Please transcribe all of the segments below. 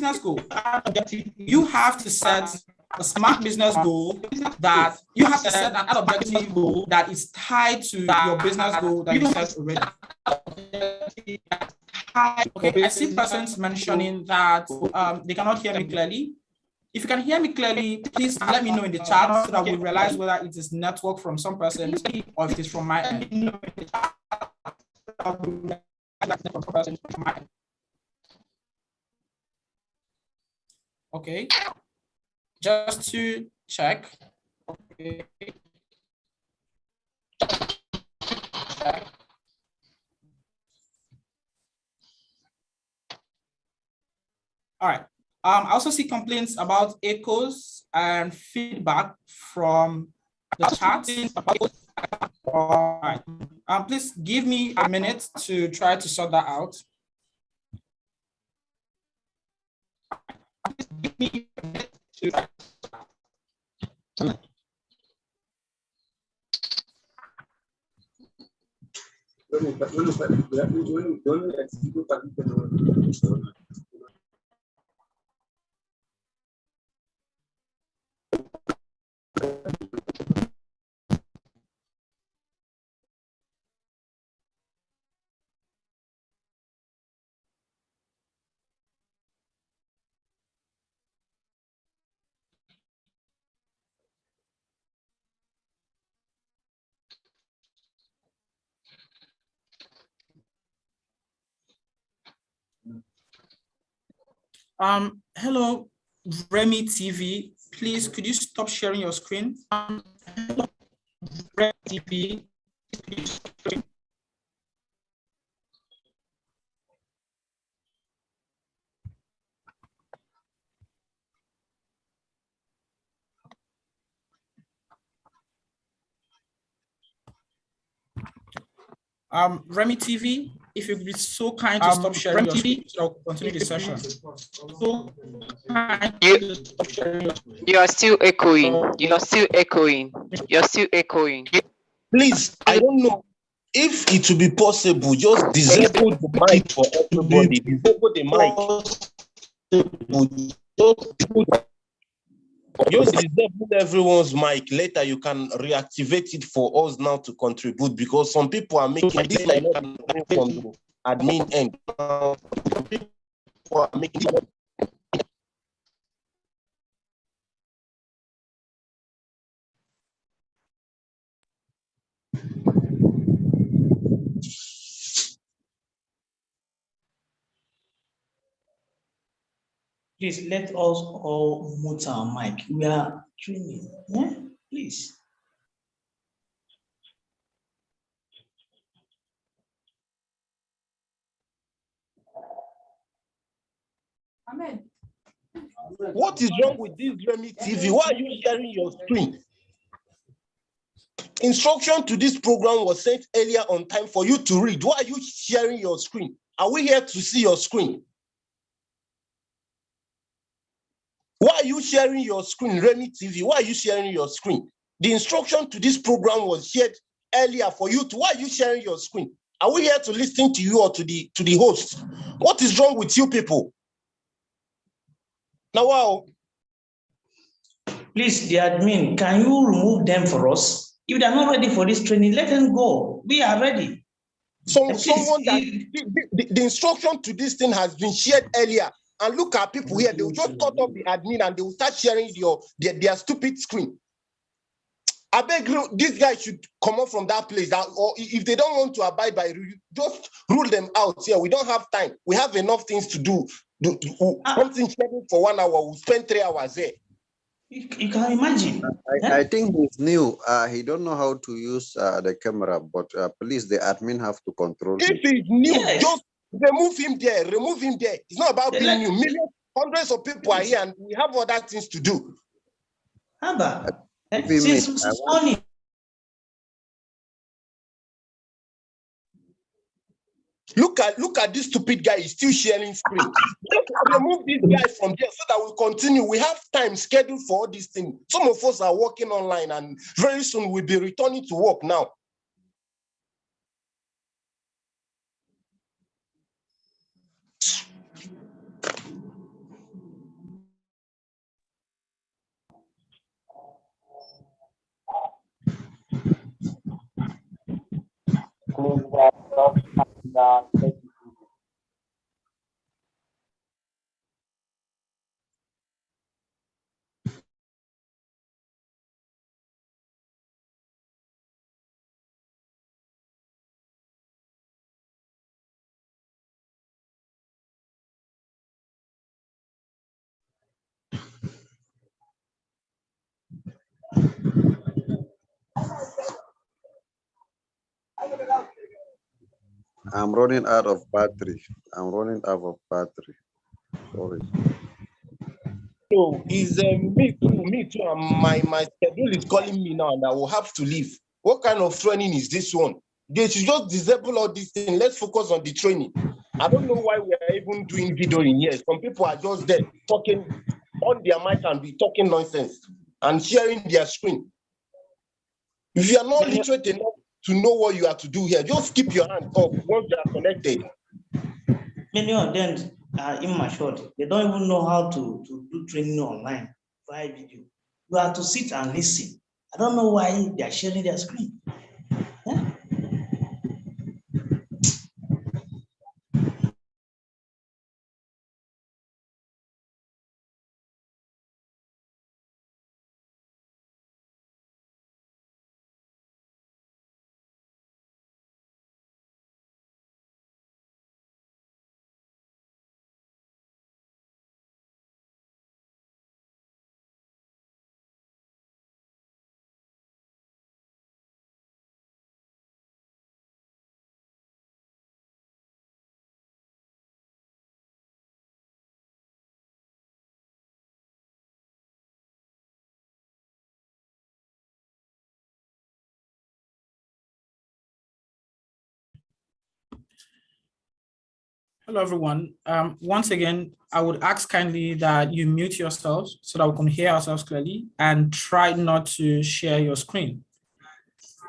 business goal. You have to set a smart business goal that you have to set an ad objective goal that is tied to your business goal that you set already. Okay, I see persons mentioning that they cannot hear me clearly. If you can hear me clearly, please let me know in the chat so that we realize whether it is network from some person or if it is from my end. Okay, just to check. Okay. All right. I also see complaints about echoes and feedback from the chat. All right. Please give me a minute to try to sort that out. Hello, Remy TV. Please, could you stop sharing your screen? Hello, Remy TV. Remy TV, if you could be so kind to stop sharing your screen, so I'll continue the session. So you are still echoing. You are still echoing. You're still echoing. Please, I don't know if it will be possible. Just disable the mic for everybody. Disable the mic. Just disable everyone's mic. Later, you can reactivate it for us now to contribute because some people are making this might not be from the admin end. People are making it. Please let us all mute our mic. We are training. Yeah? Please. Amen. What is wrong with this Remy TV? Why are you sharing your screen? Instruction to this program was sent earlier on time for you to read. Why are you sharing your screen? Are we here to see your screen? Why are you sharing your screen, Remy TV? Why are you sharing your screen? The instruction to this program was shared earlier for you to. Why are you sharing your screen? Are we here to listen to you or to the host? What is wrong with you people? Now, wow. Please, the admin, can you remove them for us? If they're not ready for this training, let them go. We are ready. So, someone that the instruction to this thing has been shared earlier. And look at people here, they will just cut off the admin and they will start sharing their stupid screen. I beg you, these guys should come up from that place. Or if they don't want to abide by rule, just rule them out here. We don't have time. We have enough things to do. Something scheduled for 1 hour, we'll spend 3 hours there. You can imagine. I think he's new. He don't know how to use the camera, but please, the admin have to control If him. he's new, just remove him there. Remove him there. It's not about being new. Millions, hundreds of people are here, and we have other things to do. Since morning. Look at this stupid guy. He's still sharing screen. Let's remove this guy from there so that we continue. We have time scheduled for all these things. Some of us are working online, and very soon we'll be returning to work now. another 30 seconds. I'm running out of battery. I'm running out of battery. Sorry. So is me too. My schedule is calling me now, and I will have to leave. What kind of training is this one? They should just disable all these things. Let's focus on the training. I don't know why we are even doing video in here. Some people are just there talking on their mic and be talking nonsense and sharing their screen. If you are not literate enough to know what you have to do here, just keep your hand up once you are connected. Many of them are immature. They don't even know how to do training online via video. You have to sit and listen. I don't know why they are sharing their screen. Yeah? Hello, everyone. Once again, I would ask kindly that you mute yourselves so that we can hear ourselves clearly and try not to share your screen.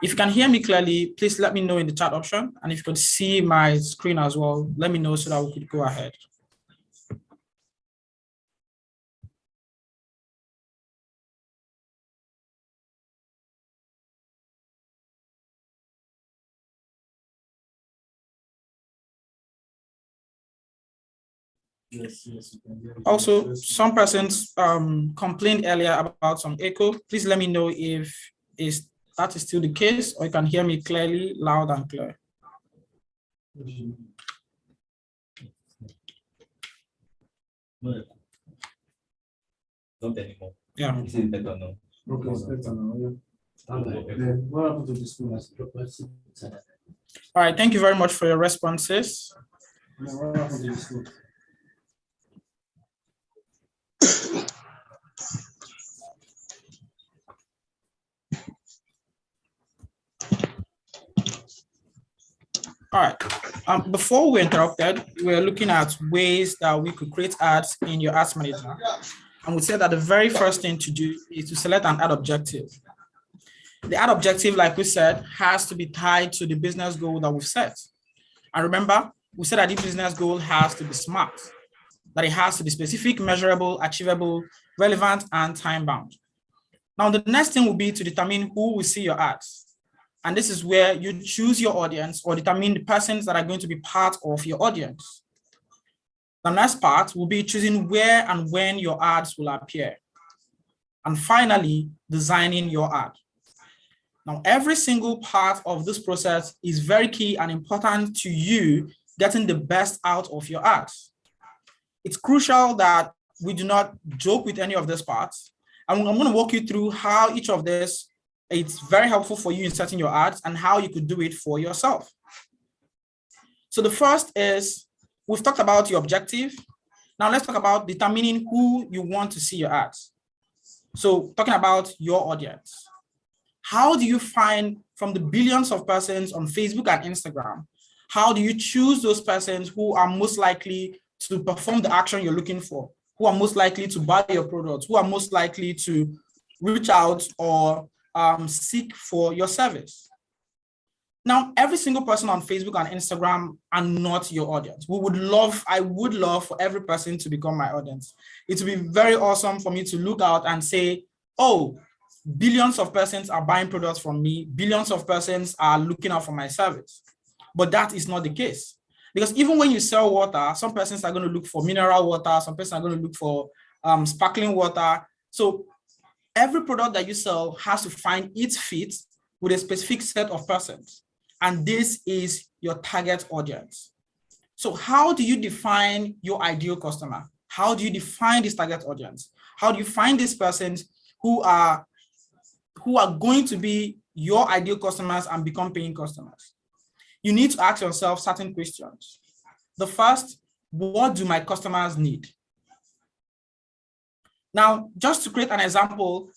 If you can hear me clearly, please let me know in the chat option. And if you could see my screen as well, let me know so that we could go ahead. Yes. Also, some persons complained earlier about some echo. Please let me know if that is still the case, or you can hear me clearly, loud and clear. Not anymore. Yeah. This is better now. Okay, it's better now. Then what happened to the school? All right, thank you very much for your responses. What happened to the school? All right. Before we interrupted, we're looking at ways that we could create ads in your ads manager. And we said that the very first thing to do is to select an ad objective. The ad objective, like we said, has to be tied to the business goal that we've set. And remember, we said that the business goal has to be SMART, that it has to be specific, measurable, achievable, relevant, and time-bound. Now, the next thing will be to determine who will see your ads. And this is where you choose your audience or determine the persons that are going to be part of your audience. The next part will be choosing where and when your ads will appear. And finally, designing your ad. Now, every single part of this process is very key and important to you getting the best out of your ads. It's crucial that we do not joke with any of these parts. And I'm going to walk you through how each of this, it's very helpful for you in setting your ads and how you could do it for yourself. So the first is, we've talked about your objective. Now let's talk about determining who you want to see your ads. So talking about your audience. How do you find from the billions of persons on Facebook and Instagram, how do you choose those persons who are most likely to perform the action you're looking for, who are most likely to buy your products, who are most likely to reach out or seek for your service? Now, every single person on Facebook and Instagram are not your audience. I would love for every person to become my audience. It would be very awesome for me to look out and say, oh, billions of persons are buying products from me, billions of persons are looking out for my service. But that is not the case. Because even when you sell water, some persons are going to look for mineral water, some persons are going to look for sparkling water. So every product that you sell has to find its fit with a specific set of persons. And this is your target audience. So how do you define your ideal customer? How do you define this target audience? How do you find these persons who are going to be your ideal customers and become paying customers? You need to ask yourself certain questions. The first, what do my customers need? Now, just to create an example,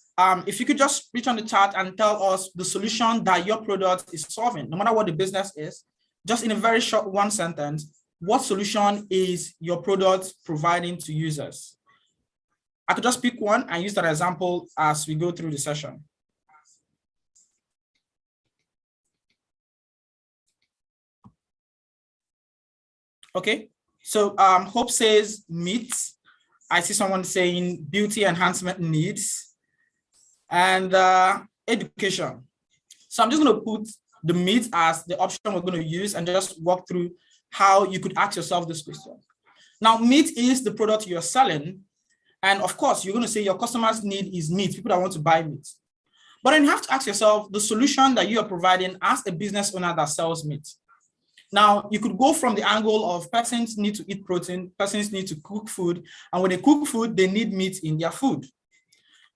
if you could just reach on the chat and tell us the solution that your product is solving, no matter what the business is, just in a very short one sentence, what solution is your product providing to users? I could just pick one and use that example as we go through the session. Okay, so Hope says meat. I see someone saying beauty enhancement needs and education. So I'm just going to put the meat as the option we're going to use and just walk through how you could ask yourself this question. Now, meat is the product you're selling. And of course, you're going to say your customers' need is meat, people that want to buy meat. But then you have to ask yourself the solution that you are providing as a business owner that sells meat. Now, you could go from the angle of persons need to eat protein, persons need to cook food, and when they cook food, they need meat in their food.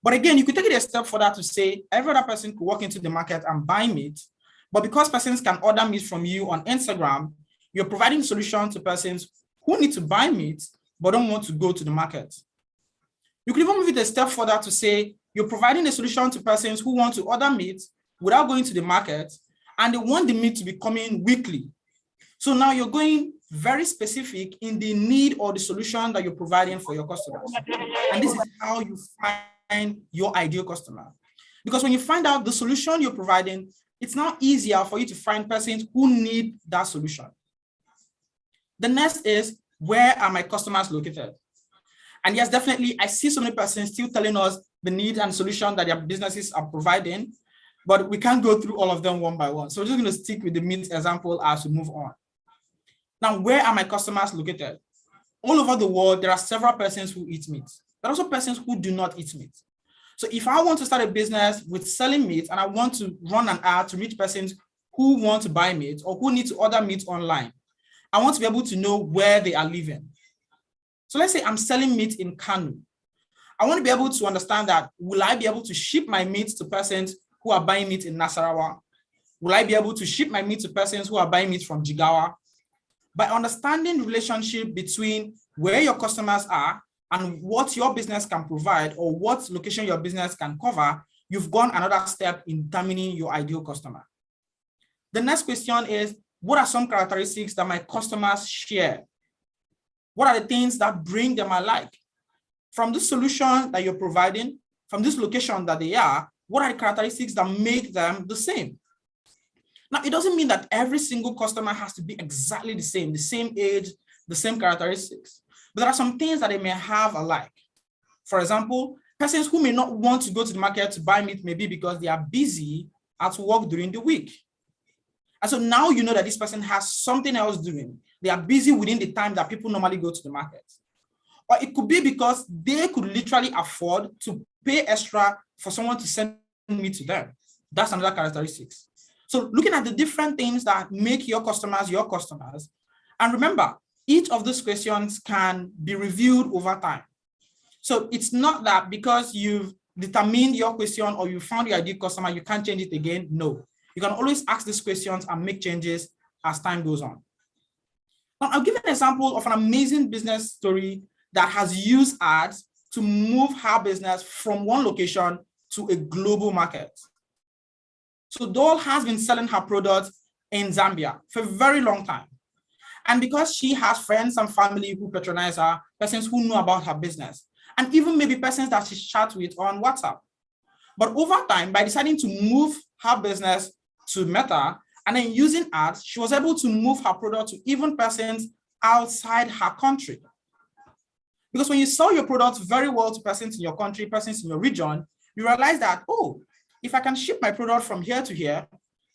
But again, you could take it a step further to say every other person could walk into the market and buy meat, but because persons can order meat from you on Instagram, you're providing a solution to persons who need to buy meat, but don't want to go to the market. You could even move it a step further to say you're providing a solution to persons who want to order meat without going to the market, and they want the meat to be coming weekly. So now you're going very specific in the need or the solution that you're providing for your customers. And this is how you find your ideal customer. Because when you find out the solution you're providing, it's now easier for you to find persons who need that solution. The next is, where are my customers located? And yes, definitely, I see so many persons still telling us the need and solution that their businesses are providing, but we can't go through all of them one by one. So we're just going to stick with the meat example as we move on. Now, where are my customers located? All over the world, there are several persons who eat meat. There are also persons who do not eat meat. So if I want to start a business with selling meat and I want to run an ad to reach persons who want to buy meat or who need to order meat online, I want to be able to know where they are living. So let's say I'm selling meat in Kano. I want to be able to understand that, will I be able to ship my meat to persons who are buying meat in Nasarawa? Will I be able to ship my meat to persons who are buying meat from Jigawa? By understanding the relationship between where your customers are and what your business can provide or what location your business can cover, you've gone another step in determining your ideal customer. The next question is, what are some characteristics that my customers share? What are the things that bring them alike? From the solution that you're providing, from this location that they are, what are the characteristics that make them the same? Now, it doesn't mean that every single customer has to be exactly the same age, the same characteristics. But there are some things that they may have alike. For example, persons who may not want to go to the market to buy meat maybe because they are busy at work during the week. And so now you know that this person has something else doing. They are busy within the time that people normally go to the market. Or it could be because they could literally afford to pay extra for someone to send meat to them. That's another characteristic. So looking at the different things that make your customers, and remember, each of those questions can be reviewed over time. So it's not that because you've determined your question or you found your ideal customer, you can't change it again. No, you can always ask these questions and make changes as time goes on. Now, I'll give an example of an amazing business story that has used ads to move her business from one location to a global market. So Dole has been selling her products in Zambia for a very long time. And because she has friends and family who patronize her, persons who know about her business, and even maybe persons that she chats with on WhatsApp. But over time, by deciding to move her business to Meta and then using ads, she was able to move her product to even persons outside her country. Because when you sell your product very well to persons in your country, persons in your region, you realize that, oh, if I can ship my product from here to here,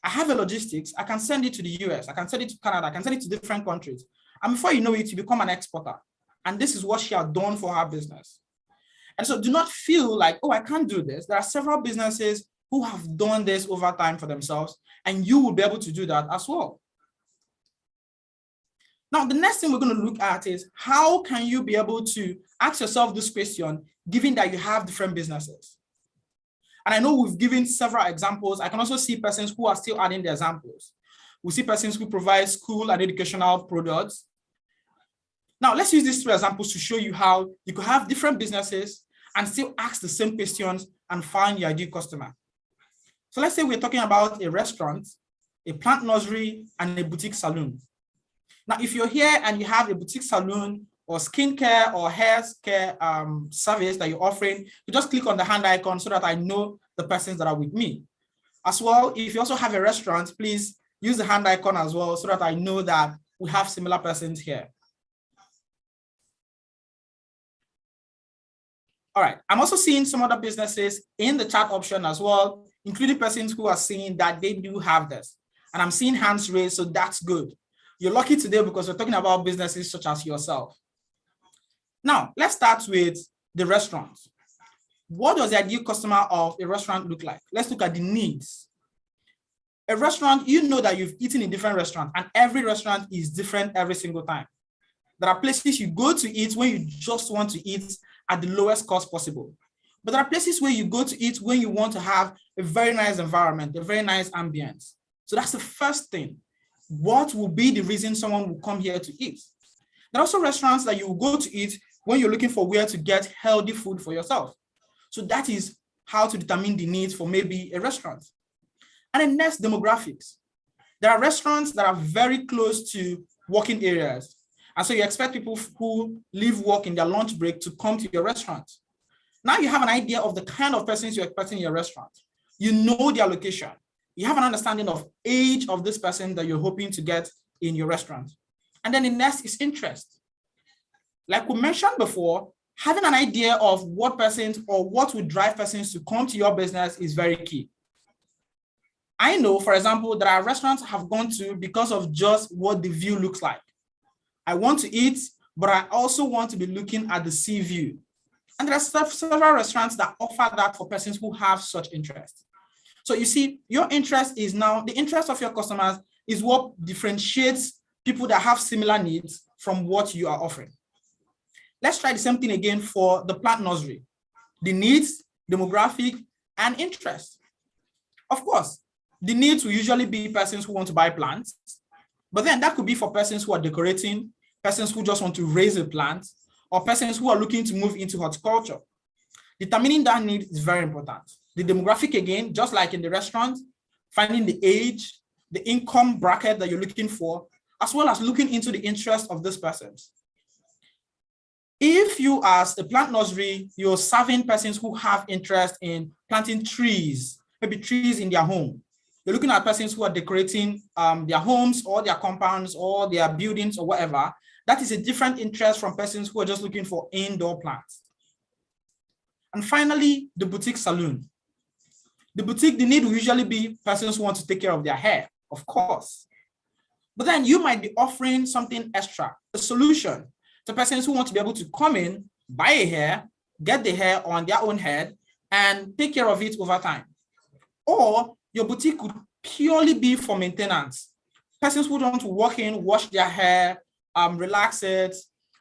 I have a logistics, I can send it to the US, I can send it to Canada, I can send it to different countries. And before you know it, you become an exporter. And this is what she has done for her business. And so do not feel like, oh, I can't do this. There are several businesses who have done this over time for themselves, and you will be able to do that as well. Now, the next thing we're going to look at is how can you be able to ask yourself this question, given that you have different businesses? And I know we've given several examples. I can also see persons who are still adding the examples. We see persons who provide school and educational products. Now, let's use these 3 examples to show you how you could have different businesses and still ask the same questions and find your ideal customer. So let's say we're talking about a restaurant, a plant nursery, and a boutique salon. Now, if you're here and you have a boutique salon or skincare or hair care service that you're offering, you just click on the hand icon so that I know the persons that are with me. As well, if you also have a restaurant, please use the hand icon as well so that I know that we have similar persons here. All right, I'm also seeing some other businesses in the chat option as well, including persons who are saying that they do have this. And I'm seeing hands raised, so that's good. You're lucky today because we're talking about businesses such as yourself. Now, let's start with the restaurant. What does the ideal customer of a restaurant look like? Let's look at the needs. A restaurant, you know that you've eaten in different restaurants, and every restaurant is different every single time. There are places you go to eat when you just want to eat at the lowest cost possible. But there are places where you go to eat when you want to have a very nice environment, a very nice ambience. So that's the first thing. What will be the reason someone will come here to eat? There are also restaurants that you will go to eat when you're looking for where to get healthy food for yourself. So that is how to determine the needs for maybe a restaurant. And then next, demographics. There are restaurants that are very close to working areas. And so you expect people who leave work in their lunch break to come to your restaurant. Now you have an idea of the kind of persons you're expecting in your restaurant. You know their location. You have an understanding of age of this person that you're hoping to get in your restaurant. And then the next is interest. Like we mentioned before, having an idea of what persons or what would drive persons to come to your business is very key. I know, for example, there are restaurants I have gone to because of just what the view looks like. I want to eat, but I also want to be looking at the sea view. And there are several restaurants that offer that for persons who have such interest. So you see, your interest is now, the interest of your customers is what differentiates people that have similar needs from what you are offering. Let's try the same thing again for the plant nursery. The needs, demographic, and interest. Of course, the needs will usually be persons who want to buy plants, but then that could be for persons who are decorating, persons who just want to raise a plant, or persons who are looking to move into horticulture. Determining that need is very important. The demographic, again, just like in the restaurant, finding the age, the income bracket that you're looking for, as well as looking into the interest of these persons. If you, as a plant nursery, you're serving persons who have interest in planting trees, maybe trees in their home, you're looking at persons who are decorating their homes or their compounds or their buildings or whatever, that is a different interest from persons who are just looking for indoor plants. And finally, the boutique salon. The boutique, the need will usually be persons who want to take care of their hair, of course. But then you might be offering something extra, a solution to persons who want to be able to come in, buy a hair, get the hair on their own head, and take care of it over time. Or your boutique could purely be for maintenance. Persons who want to walk in, wash their hair, relax it.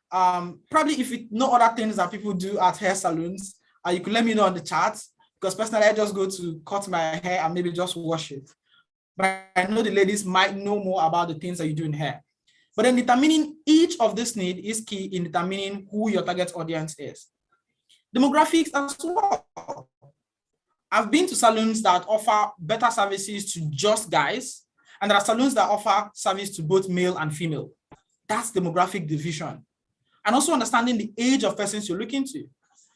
Probably if it no other things that people do at hair salons, you could let me know on the chat, because personally I just go to cut my hair and maybe just wash it. But I know the ladies might know more about the things that you do in hair. But then determining each of this need is key in determining who your target audience is. Demographics as well. I've been to salons that offer better services to just guys, and there are salons that offer service to both male and female. That's demographic division. And also understanding the age of persons you're looking to.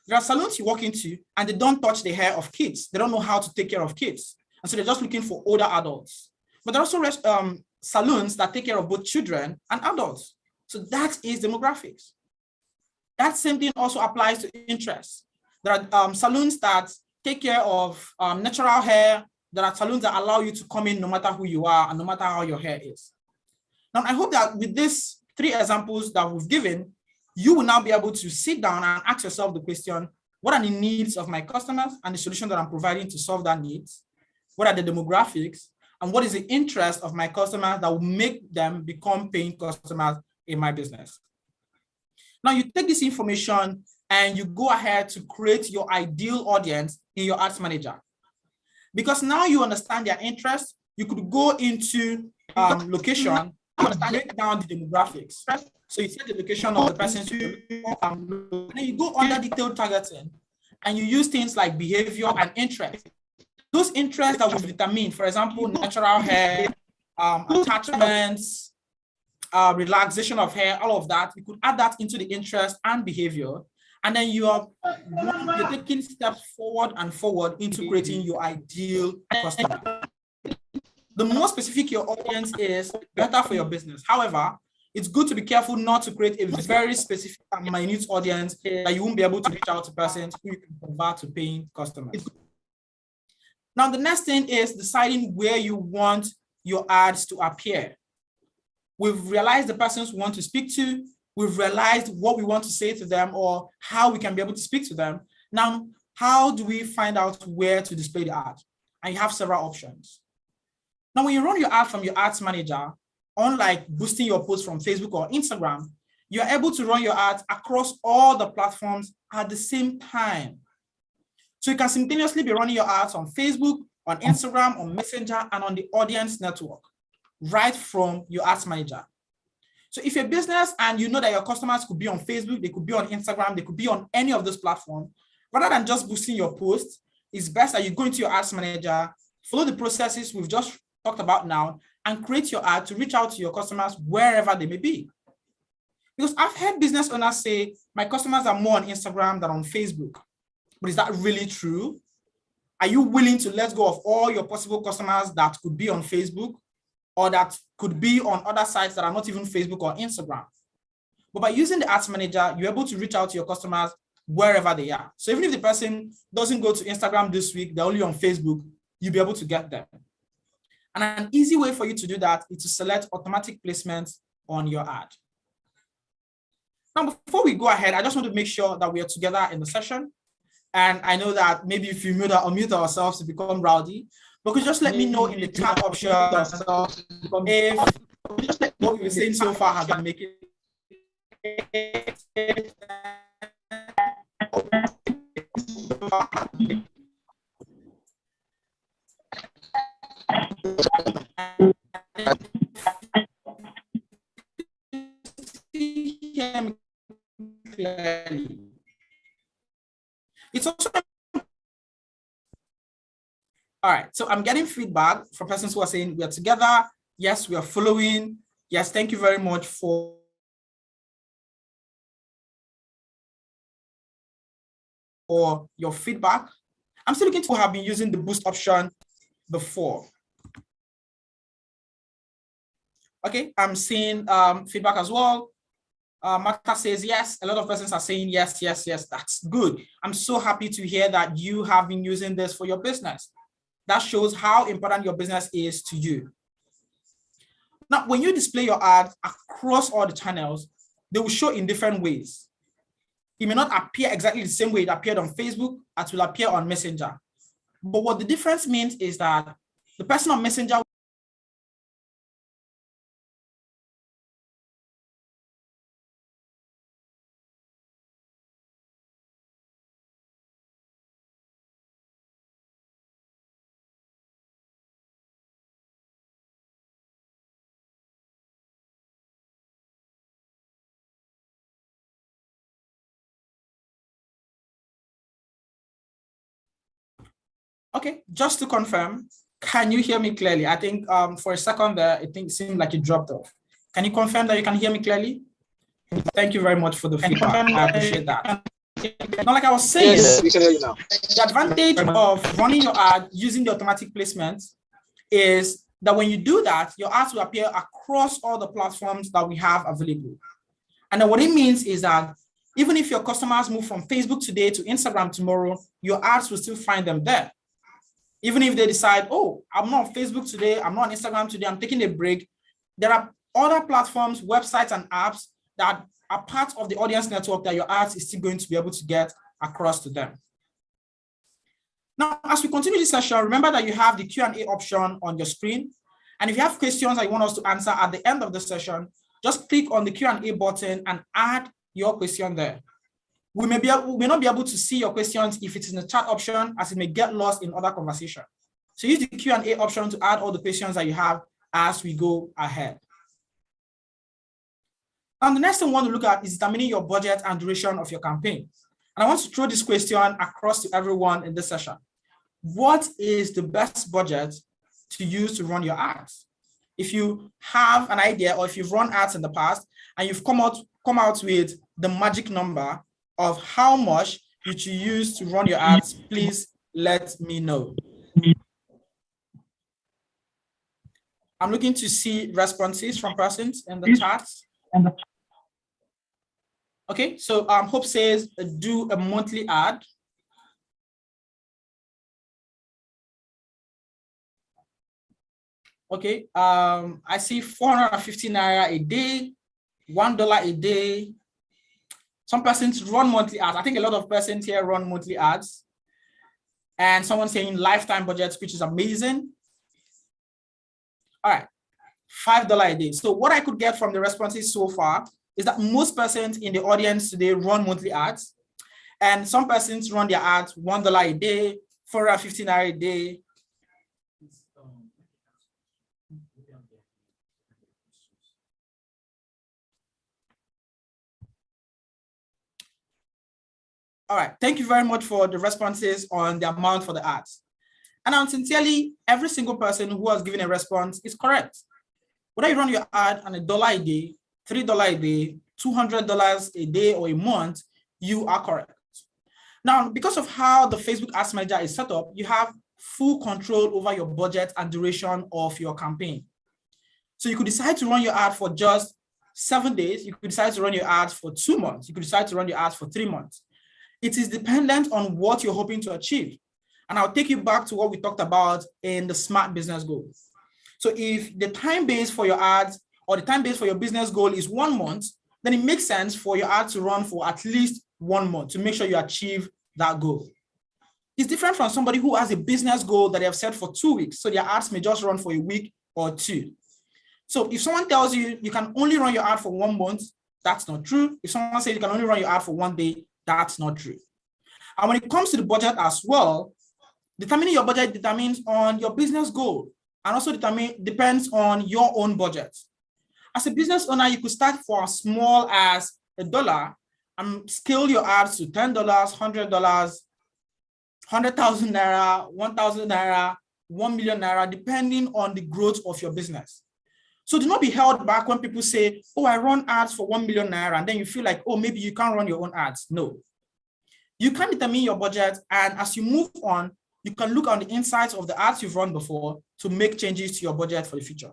There are salons you walk into and they don't touch the hair of kids. They don't know how to take care of kids. And so they're just looking for older adults. But there are also salons that take care of both children and adults. So that is demographics. That same thing also applies to interests. There are salons that take care of natural hair, There are saloons that allow you to come in no matter who you are and no matter how your hair is. Now, I hope that with these 3 examples that we've given, you will now be able to sit down and ask yourself the question, what are the needs of my customers and the solution that I'm providing to solve that needs? What are the demographics? And what is the interest of my customers that will make them become paying customers in my business? Now you take this information and you go ahead to create your ideal audience in your ads manager. Because now you understand their interest, you could go into location and break down the demographics. So you set the location of the person, and then you go under detailed targeting and you use things like behavior and interest. Those interests that will determine, for example, natural hair, attachments, relaxation of hair, all of that, you could add that into the interest and behavior. And then you're taking steps forward and forward into creating your ideal customer. The more specific your audience is, better for your business. However, it's good to be careful not to create a very specific and minute audience that you won't be able to reach out to persons who you can convert to paying customers. Now, the next thing is deciding where you want your ads to appear. We've realized the persons we want to speak to. We've realized what we want to say to them or how we can be able to speak to them. Now, how do we find out where to display the ad? And you have several options. Now, when you run your ad from your ads manager, unlike boosting your posts from Facebook or Instagram, you're able to run your ads across all the platforms at the same time. So you can simultaneously be running your ads on Facebook, on Instagram, on Messenger, and on the audience network, right from your ads manager. So if you're a business and you know that your customers could be on Facebook, they could be on Instagram, they could be on any of those platforms, rather than just boosting your posts, it's best that you go into your ads manager, follow the processes we've just talked about now, and create your ad to reach out to your customers wherever they may be. Because I've heard business owners say, my customers are more on Instagram than on Facebook. But is that really true? Are you willing to let go of all your possible customers that could be on Facebook or that could be on other sites that are not even Facebook or Instagram? But by using the ads manager, you're able to reach out to your customers wherever they are. So even if the person doesn't go to Instagram this week, they're only on Facebook, you'll be able to get them. And an easy way for you to do that is to select automatic placements on your ad. Now, before we go ahead, I just want to make sure that we are together in the session. And I know that maybe if you unmute ourselves to become rowdy, but could you just let me know in the chat option if what we've seen so far has been making clearly. It's also all right. So I'm getting feedback from persons who are saying we are together. Yes, we are following. Yes, thank you very much for your feedback. I'm still looking to have been using the boost option before. Okay, I'm seeing feedback as well. Martha says yes. A lot of persons are saying yes, yes, yes. That's good. I'm so happy to hear that you have been using this for your business. That shows how important your business is to you. Now, when you display your ads across all the channels, they will show in different ways. It may not appear exactly the same way it appeared on Facebook as will appear on Messenger. But what the difference means is that the person on Messenger Okay, just to confirm, can you hear me clearly? I think for a second there, I think it seemed like it dropped off. Can you confirm that you can hear me clearly? Thank you very much for the feedback. I appreciate that. Now, like I was saying, yes, we can hear you now. The advantage of running your ad using the automatic placement is that when you do that, your ads will appear across all the platforms that we have available. And then what it means is that even if your customers move from Facebook today to Instagram tomorrow, your ads will still find them there. Even if they decide, oh, I'm not on Facebook today, I'm not on Instagram today, I'm taking a break, there are other platforms, websites, and apps that are part of the audience network that your ads is still going to be able to get across to them. Now, as we continue this session, remember that you have the Q&A option on your screen. And if you have questions that you want us to answer at the end of the session, just click on the Q&A button and add your question there. We may not be able to see your questions if it's in the chat option, as it may get lost in other conversation. So use the Q&A option to add all the questions that you have as we go ahead. And the next thing we want to look at is determining your budget and duration of your campaign. And I want to throw this question across to everyone in this session. What is the best budget to use to run your ads? If you have an idea, or if you've run ads in the past and you've come out with the magic number of how much you should use to run your ads, please let me know. I'm looking to see responses from persons in the chat. Okay, so Hope says do a monthly ad. Okay, I see 450 naira a day, $1 a day. Some persons run monthly ads. I think a lot of persons here run monthly ads. And someone saying lifetime budgets, which is amazing. All right, $5 a day. So what I could get from the responses so far is that most persons in the audience today run monthly ads. And some persons run their ads $1 a day, 450 naira a day. All right, thank you very much for the responses on the amount for the ads. And sincerely, every single person who has given a response is correct. Whether you run your ad on $1 a day, $3 a day, $200 a day, or a month, you are correct. Now, because of how the Facebook Ads Manager is set up, you have full control over your budget and duration of your campaign. So you could decide to run your ad for just 7 days. You could decide to run your ads for 2 months. You could decide to run your ads for 3 months. It is dependent on what you're hoping to achieve. And I'll take you back to what we talked about in the SMART business goal. So if the time base for your ads or the time base for your business goal is 1 month, then it makes sense for your ad to run for at least 1 month to make sure you achieve that goal. It's different from somebody who has a business goal that they have set for 2 weeks. So their ads may just run for a week or 2. So if someone tells you you can only run your ad for 1 month, that's not true. If someone says you can only run your ad for 1 day, that's not true. And when it comes to the budget as well, determining your budget determines on your business goal and also depends on your own budget. As a business owner, you could start for as small as $1 and scale your ads to $10, $100, 100,000 naira, 1,000 naira, 1 million naira, depending on the growth of your business. So do not be held back when people say, oh, I run ads for 1 million naira, and then you feel like, oh, maybe you can't run your own ads. No. You can determine your budget, and as you move on, you can look on the insights of the ads you've run before to make changes to your budget for the future.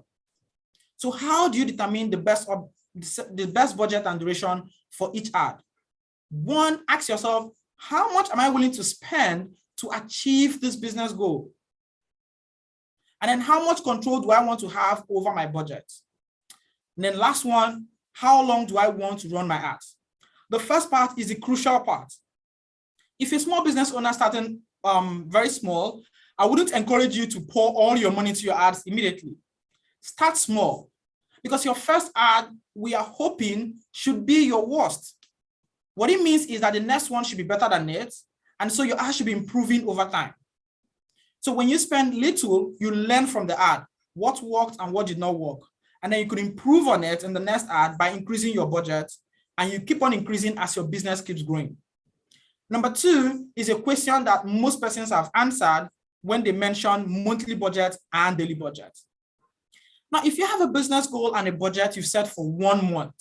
So how do you determine the best budget and duration for each ad? 1, ask yourself, how much am I willing to spend to achieve this business goal? And then how much control do I want to have over my budget? And then last one, how long do I want to run my ads? The first part is the crucial part. If you're a small business owner starting very small, I wouldn't encourage you to pour all your money into your ads immediately. Start small, because your first ad, we are hoping, should be your worst. What it means is that the next one should be better than it, and so your ad should be improving over time. So when you spend little, you learn from the ad, what worked and what did not work. And then you could improve on it in the next ad by increasing your budget, and you keep on increasing as your business keeps growing. Number 2 is a question that most persons have answered when they mention monthly budget and daily budget. Now, if you have a business goal and a budget you've set for 1 month,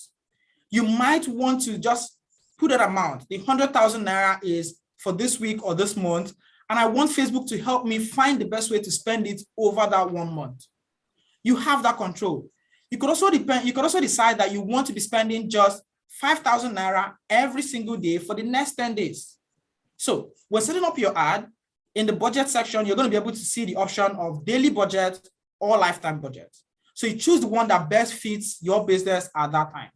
you might want to just put that amount. The 100,000 naira is for this week or this month, and I want Facebook to help me find the best way to spend it over that 1 month. You have that control. You could also decide that you want to be spending just 5,000 naira every single day for the next 10 days. So when setting up your ad, in the budget section, you're going to be able to see the option of daily budget or lifetime budget. So you choose the one that best fits your business at that time.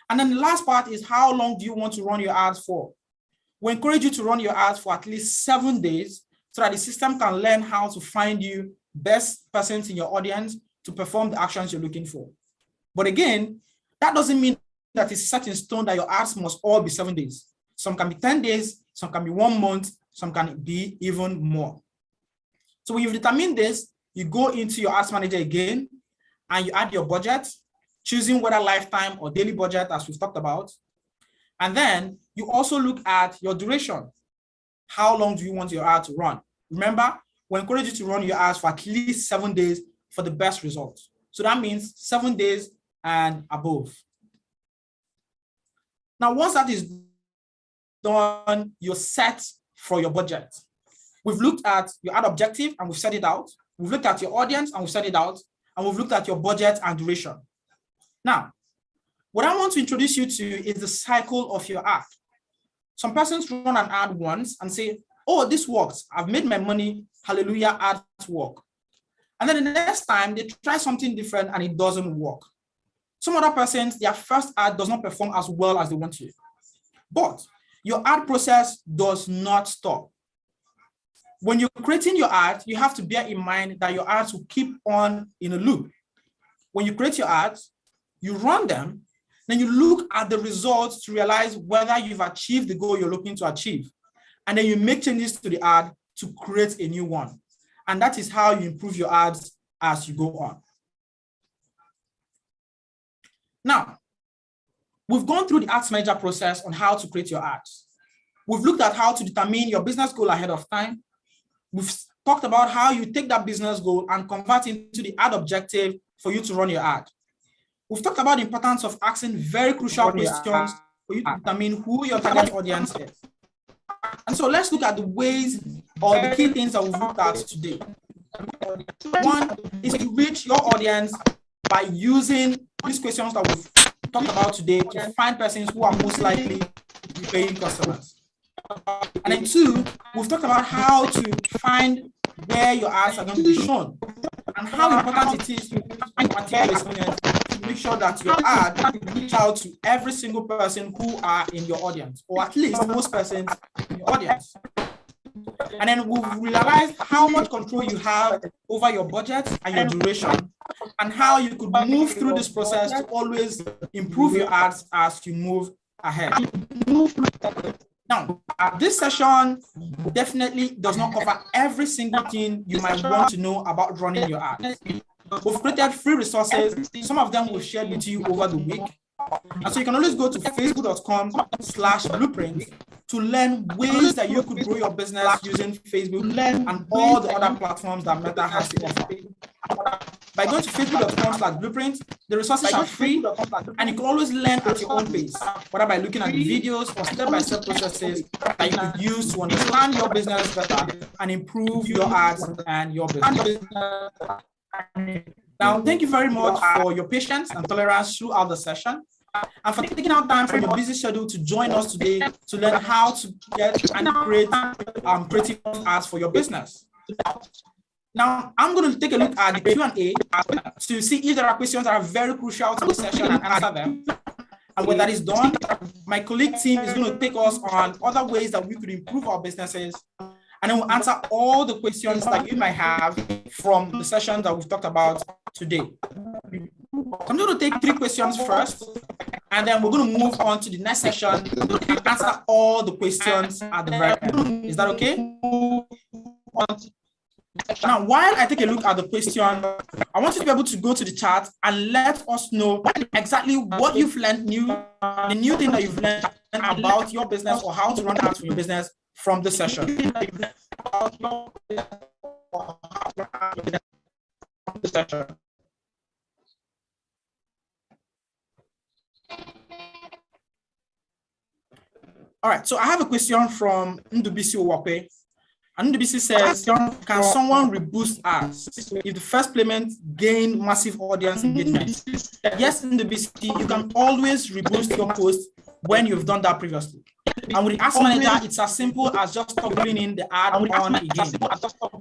And then the last part is how long do you want to run your ads for? We encourage you to run your ads for at least 7 days so that the system can learn how to find you best persons in your audience to perform the actions you're looking for. But again, that doesn't mean that it's set in stone that your ads must all be 7 days. Some can be 10 days, some can be 1 month, some can be even more. So when you've determined this, you go into your ads manager again and you add your budget, choosing whether lifetime or daily budget, as we've talked about. And then you also look at your duration. How long do you want your ad to run? Remember, we encourage you to run your ads for at least 7 days for the best results. So that means 7 days and above. Now, once that is done, you're set for your budget. We've looked at your ad objective and we've set it out. We've looked at your audience and we've set it out. And we've looked at your budget and duration. Now, what I want to introduce you to is the cycle of your ad. Some persons run an ad once and say, oh, this works. I've made my money. Hallelujah, ads work. And then the next time they try something different and it doesn't work. Some other persons, their first ad does not perform as well as they want to. But your ad process does not stop. When you're creating your ad, you have to bear in mind that your ads will keep on in a loop. When you create your ads, you run them, then you look at the results to realize whether you've achieved the goal you're looking to achieve. And then you make changes to the ad to create a new one. And that is how you improve your ads as you go on. Now, we've gone through the ads manager process on how to create your ads. We've looked at how to determine your business goal ahead of time. We've talked about how you take that business goal and convert it into the ad objective for you to run your ad. We've talked about the importance of asking very crucial questions for you to determine who your target audience is. And so let's look at the ways or the key things that we've looked at today. One is to reach your audience by using these questions that we've talked about today to find persons who are most likely to be paying customers. And then two, we've talked about how to find where your ads are going to be shown and how important it is to find material experience to make sure that your ad reach out to every single person who are in your audience, or at least most persons in your audience. And then we've realized how much control you have over your budget and your duration, and how you could move through this process to always improve your ads as you move ahead. Now, this session definitely does not cover every single thing you might want to know about running your ads. We've created free resources. Some of them we've shared with you over the week. And so you can always go to facebook.com/blueprint to learn ways that you could grow your business using Facebook and all the other platforms that Meta has to offer. By going to facebook.com/blueprint, the resources are free and you can always learn at your own pace, whether by looking at the videos or step-by-step processes that you could use to understand your business better and improve your ads and your business. Now, thank you very much for your patience and tolerance throughout the session, and for taking out time from your busy schedule to join us today to learn how to get and create creative ads for your business. Now, I'm going to take a look at the Q&A to see if there are questions that are very crucial to the session and answer them. And when that is done, my colleague team is going to take us on other ways that we could improve our businesses. And then we'll answer all the questions that you might have from the sessions that we've talked about today. I'm going to take 3 questions first, and then we're going to move on to the next session and answer all the questions at the very end. Is that okay? Now, while I take a look at the question, I want you to be able to go to the chat and let us know exactly what you've learned new, the new thing that you've learned about your business or how to run ads for your business from the session. All right, so I have a question from Ndubisi Owakwe. And Ndubisi says, can someone reboost ads if the first payment gained massive audience engagement? Yes, Ndubisi, you can always reboost your post when you've done that previously. And with the Ads Manager, it's as simple as just toggling in the ad on again.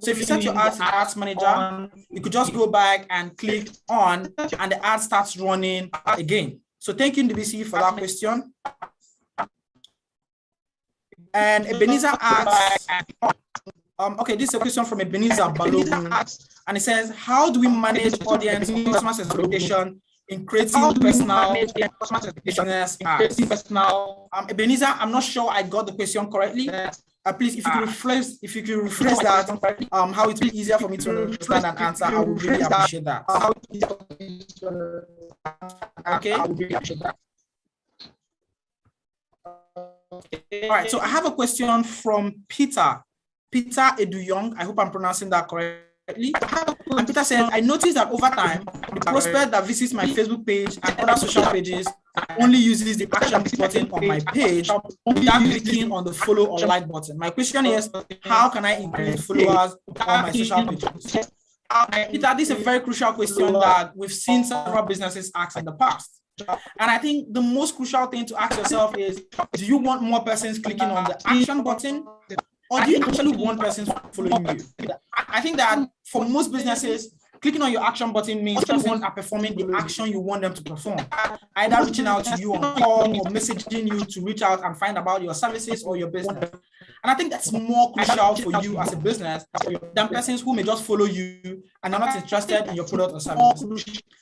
So if you set your ads in Ads Manager, you could just go back and click on, and the ad starts running again. So thank you, NDBC, for that question. And Ebenezer asks, okay, this is a question from Ebenezer Balogun, and it says, how do we manage audience customer expectation in creating personal business ads? Ebenezer, I'm not sure I got the question correctly. Please, if you could rephrase that, how it will be easier for me to understand and answer, I would really appreciate that. Okay. All right, so I have a question from Peter Eduyong. I hope I'm pronouncing that correctly. And Peter says, I noticed that over time, the prospect that visits my Facebook page and other social pages only uses the action button on my page without clicking on the follow or like button. My question is, how can I increase followers on my social pages? Peter, this is a very crucial question that we've seen several businesses ask in the past. And I think the most crucial thing to ask yourself is, do you want more persons clicking on the action button, or do you actually want persons following you? I think that for most businesses, clicking on your action button means persons are performing the action you want them to perform, either reaching out to you on call or messaging you to reach out and find about your services or your business. And I think that's more crucial for you as a business than persons who may just follow you and are not interested in your product or service.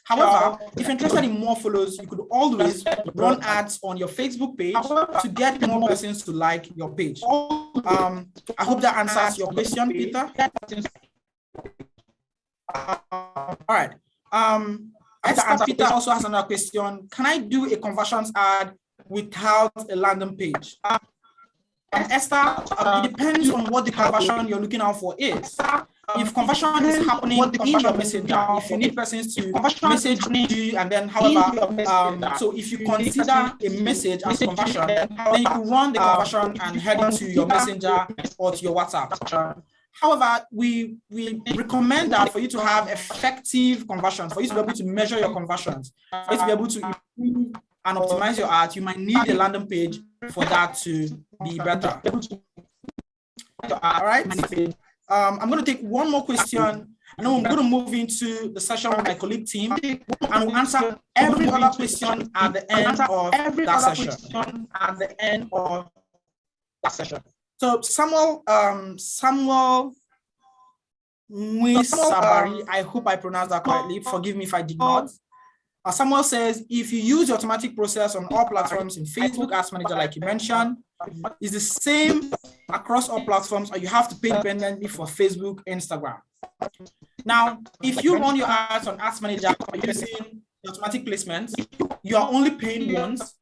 However, if you're interested in more follows, you could always run ads on your Facebook page to get more persons to like your page. I hope that answers your question, Peter. All right. Esther Peter also has another question. Can I do a conversions ad without a landing page? Esther, it depends on what the conversion you're looking out for is. If conversion is happening in your messenger, if you need persons to message you, and then however, so if you consider a message as conversion, then you can run the conversion and head into your messenger or to your WhatsApp. However, we recommend that for you to have effective conversions, for you to be able to measure your conversions, for you to be able to improve and optimize your ads, you might need a landing page for that to be better. All right. I'm going to take one more question, and then I'm going to move into the session with my colleague team, and we'll answer every other question at the end of that session. So Samuel Mwisabari, I hope I pronounced that correctly. Forgive me if I did not. Samuel says, if you use the automatic process on all platforms in Facebook Ads Manager, like you mentioned, is the same across all platforms, or you have to pay independently for Facebook, Instagram? Now, if you run your ads on Ads Manager using the automatic placements, you are only paying once,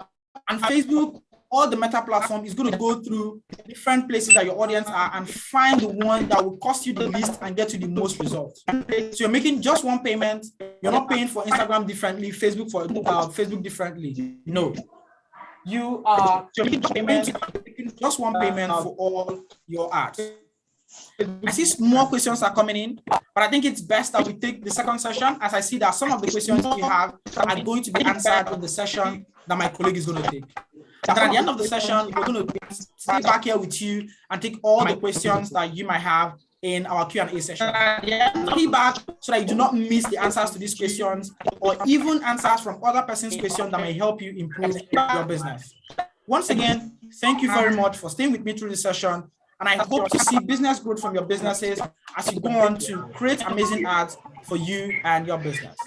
and Facebook or the Meta platform is going to go through different places that your audience are and find the one that will cost you the least and get you the most results. So you're making just one payment. You're not paying for Instagram differently, Facebook for Facebook differently. No, you are making just one payment for all your ads. I see more questions are coming in, but I think it's best that we take the second session, as I see that some of the questions you have are going to be answered in the session that my colleague is going to take. And then at the end of the session, we're going to stay back here with you and take all the questions that you might have in our Q&A session. Stay back so that you do not miss the answers to these questions, or even answers from other person's questions that may help you improve your business. Once again, thank you very much for staying with me through this session. And I hope to see business growth from your businesses as you go on to create amazing ads for you and your business.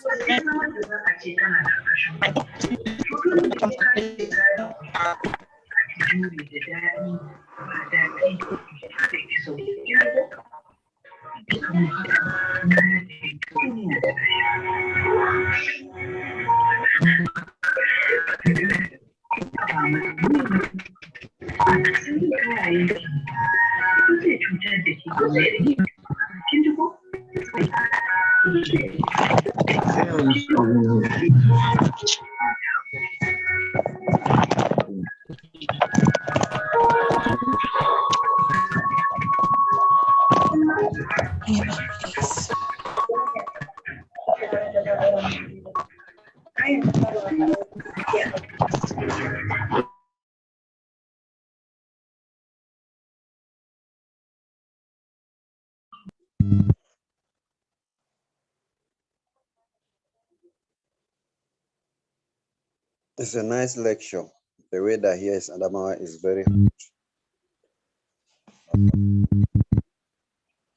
It's a nice lecture. The weather here in Adamawa is very hot.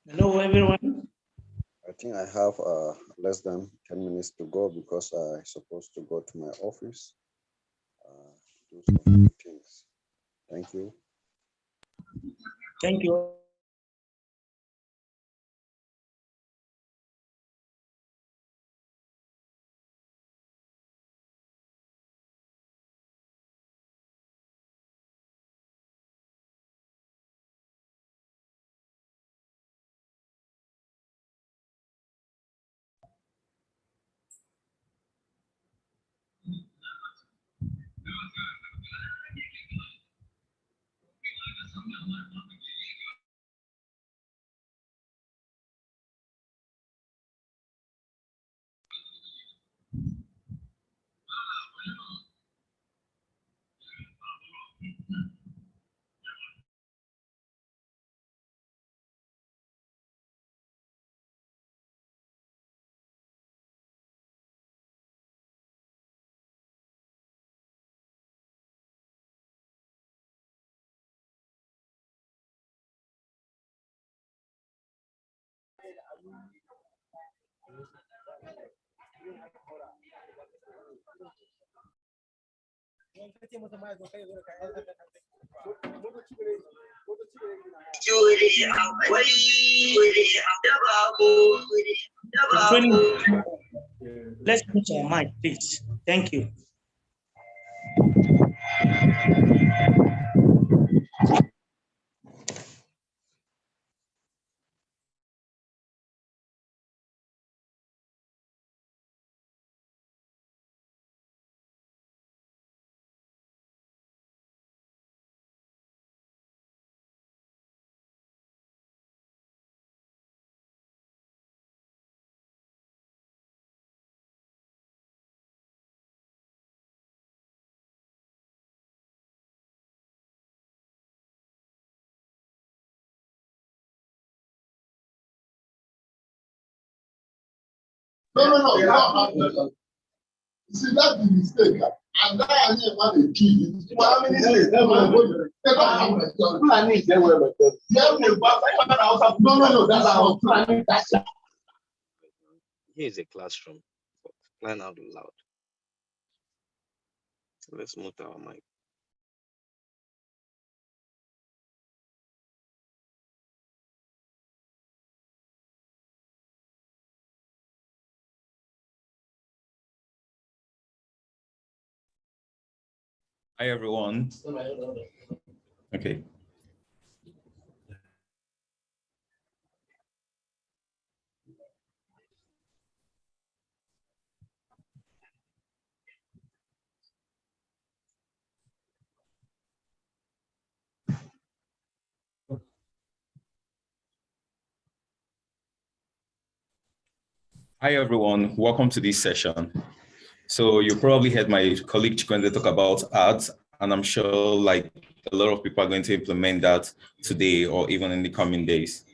Hello, everyone. I think I have less than 10 minutes to go because I'm supposed to go to my office to do some things. Thank you. Thank you. Let's put our mic, please. Thank you. No. You see, that's the mistake. And that I need man a key. How many days? No, that's how planning. Here is a classroom. Plan out loud. Let's mute our mic. Hi, everyone. Okay. Hi, everyone. Welcome to this session. So you probably heard my colleague Chikwende talk about ads, and I'm sure like a lot of people are going to implement that today or even in the coming days.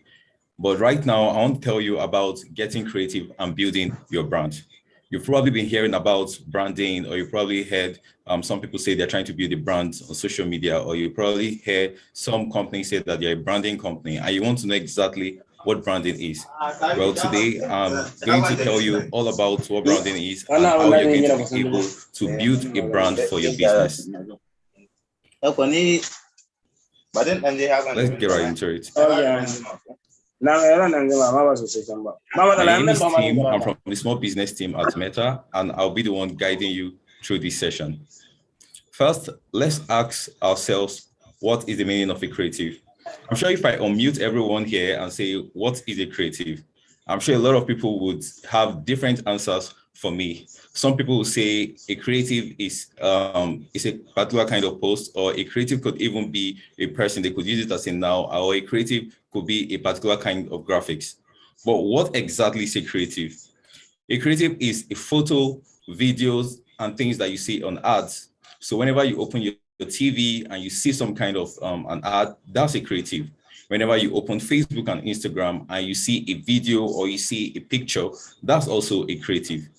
But right now, I want to tell you about getting creative and building your brand. You've probably been hearing about branding, or you probably heard some people say they're trying to build a brand on social media, or you probably hear some companies say that they're a branding company, and you want to know exactly what branding is. Well, today I'm going to tell you all about what branding is and how you're going to be able to build a brand for your business. Let's get right into it. My name is Tim. I'm from the small business team at Meta, and I'll be the one guiding you through this session. First, let's ask ourselves, what is the meaning of a creative? I'm sure if I unmute everyone here and say, what is a creative? I'm sure a lot of people would have different answers for me. Some people will say a creative is a particular kind of post, or a creative could even be a person. They could use it as a noun, or a creative could be a particular kind of graphics. But what exactly is a creative? A creative is a photo, videos, and things that you see on ads. So whenever you open your TV and you see some kind of an ad, that's a creative. Whenever you open Facebook and Instagram and you see a video or you see a picture, that's also a creative.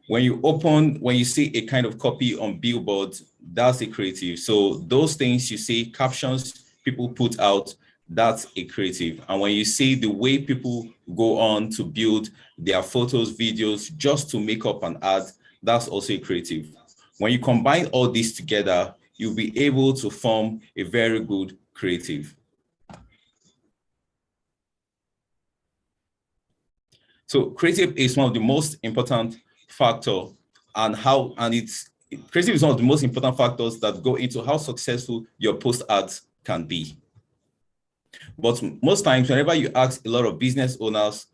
When you see a kind of copy on billboard, that's a creative. So those things you see, captions people put out, that's a creative. And when you see the way people go on to build their photos, videos, just to make up an ad, that's also a creative. When you combine all this together, you'll be able to form a very good creative. So creative is one of the most important factor, and creative is one of the most important factors that go into how successful your post ads can be. But most times, whenever you ask a lot of business owners,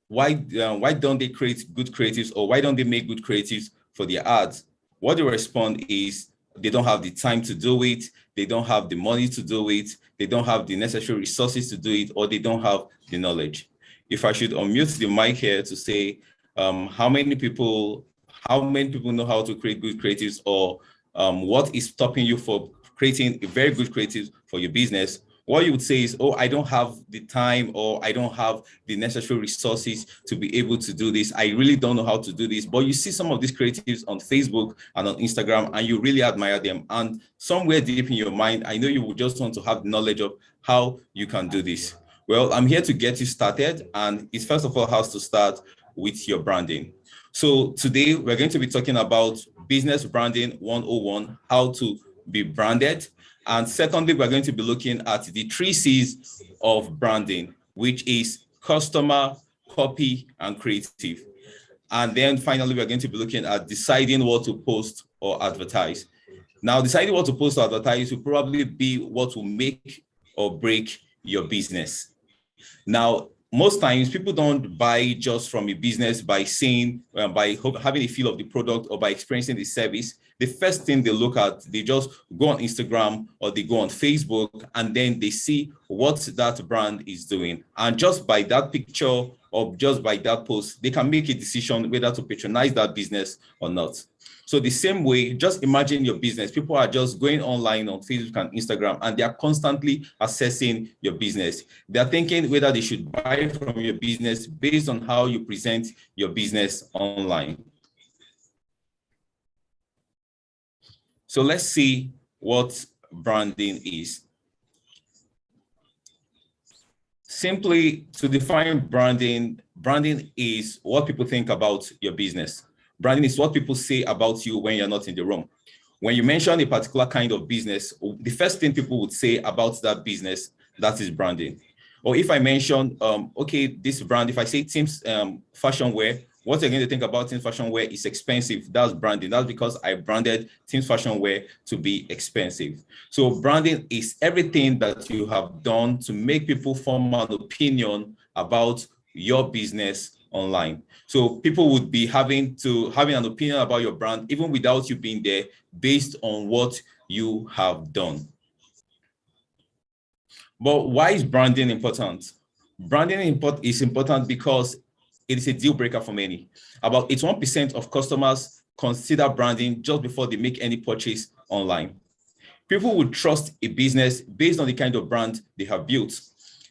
why don't they create good creatives, or why don't they make good creatives for their ads? What they respond is they don't have the time to do it, they don't have the money to do it, they don't have the necessary resources to do it, or they don't have the knowledge. If I should unmute the mic here to say, how many people know how to create good creatives, or what is stopping you from creating a very good creative for your business? What you would say is, oh, I don't have the time, or I don't have the necessary resources to be able to do this. I really don't know how to do this. But you see some of these creatives on Facebook and on Instagram, and you really admire them. And somewhere deep in your mind, I know you would just want to have knowledge of how you can do this. Well, I'm here to get you started. And it first of all has to start with your branding. So today we're going to be talking about business branding 101, how to be branded. And secondly, we're going to be looking at the 3 C's of branding, which is customer, copy, and creative. And then finally, we're going to be looking at deciding what to post or advertise. Now, deciding what to post or advertise will probably be what will make or break your business. Now, most times people don't buy just from a business by seeing, by having a feel of the product or by experiencing the service. The first thing they look at, they just go on Instagram or they go on Facebook, and then they see what that brand is doing. And just by that picture or just by that post, they can make a decision whether to patronize that business or not. So the same way, just imagine your business. People are just going online on Facebook and Instagram, and they are constantly assessing your business. They're thinking whether they should buy from your business based on how you present your business online. So let's see what branding is. Simply to define branding, branding is what people think about your business. Branding is what people say about you when you're not in the room. When you mention a particular kind of business, the first thing people would say about that business, that is branding. Or if I mention, okay, this brand, if I say Tim's fashion wear, what you're going to think about Tim's fashion wear is expensive. That's branding. That's because I branded Tim's fashion wear to be expensive. So branding is everything that you have done to make people form an opinion about your business online. So people would be having an opinion about your brand even without you being there, based on what you have done. But why is branding important? Branding is important because it is a deal breaker for many. About 81% of customers consider branding just before they make any purchase online. People would trust a business based on the kind of brand they have built.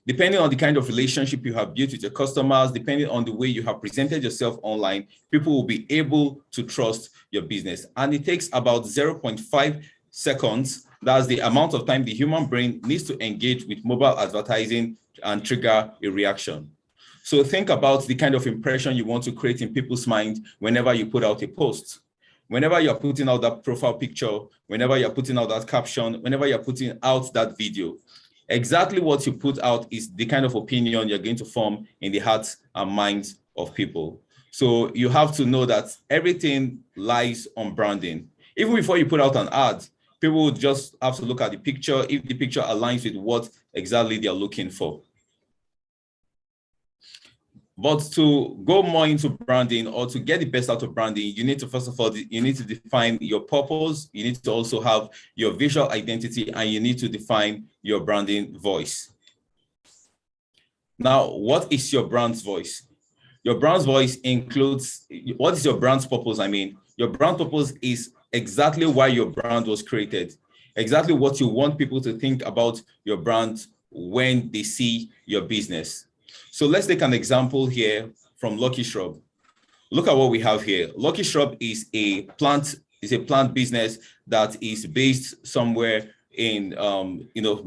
Depending on the kind of relationship you have built with your customers, depending on the way you have presented yourself online, people will be able to trust your business. And it takes about 0.5 seconds. That's the amount of time the human brain needs to engage with mobile advertising and trigger a reaction. So think about the kind of impression you want to create in people's minds whenever you put out a post. Whenever you're putting out that profile picture, whenever you're putting out that caption, whenever you're putting out that video, exactly what you put out is the kind of opinion you're going to form in the hearts and minds of people. So you have to know that everything lies on branding. Even before you put out an ad, people would just have to look at the picture if the picture aligns with what exactly they're looking for. But to go more into branding, or to get the best out of branding, you need to, first of all, you need to define your purpose. You need to also have your visual identity, and you need to define your branding voice. Now, what is your brand's voice? Your brand's voice includes, what is your brand's purpose? I mean, your brand purpose is exactly why your brand was created, exactly what you want people to think about your brand when they see your business. So let's take an example here from Lucky Shrub. look at what we have here. Lucky Shop is a plant business that is based somewhere in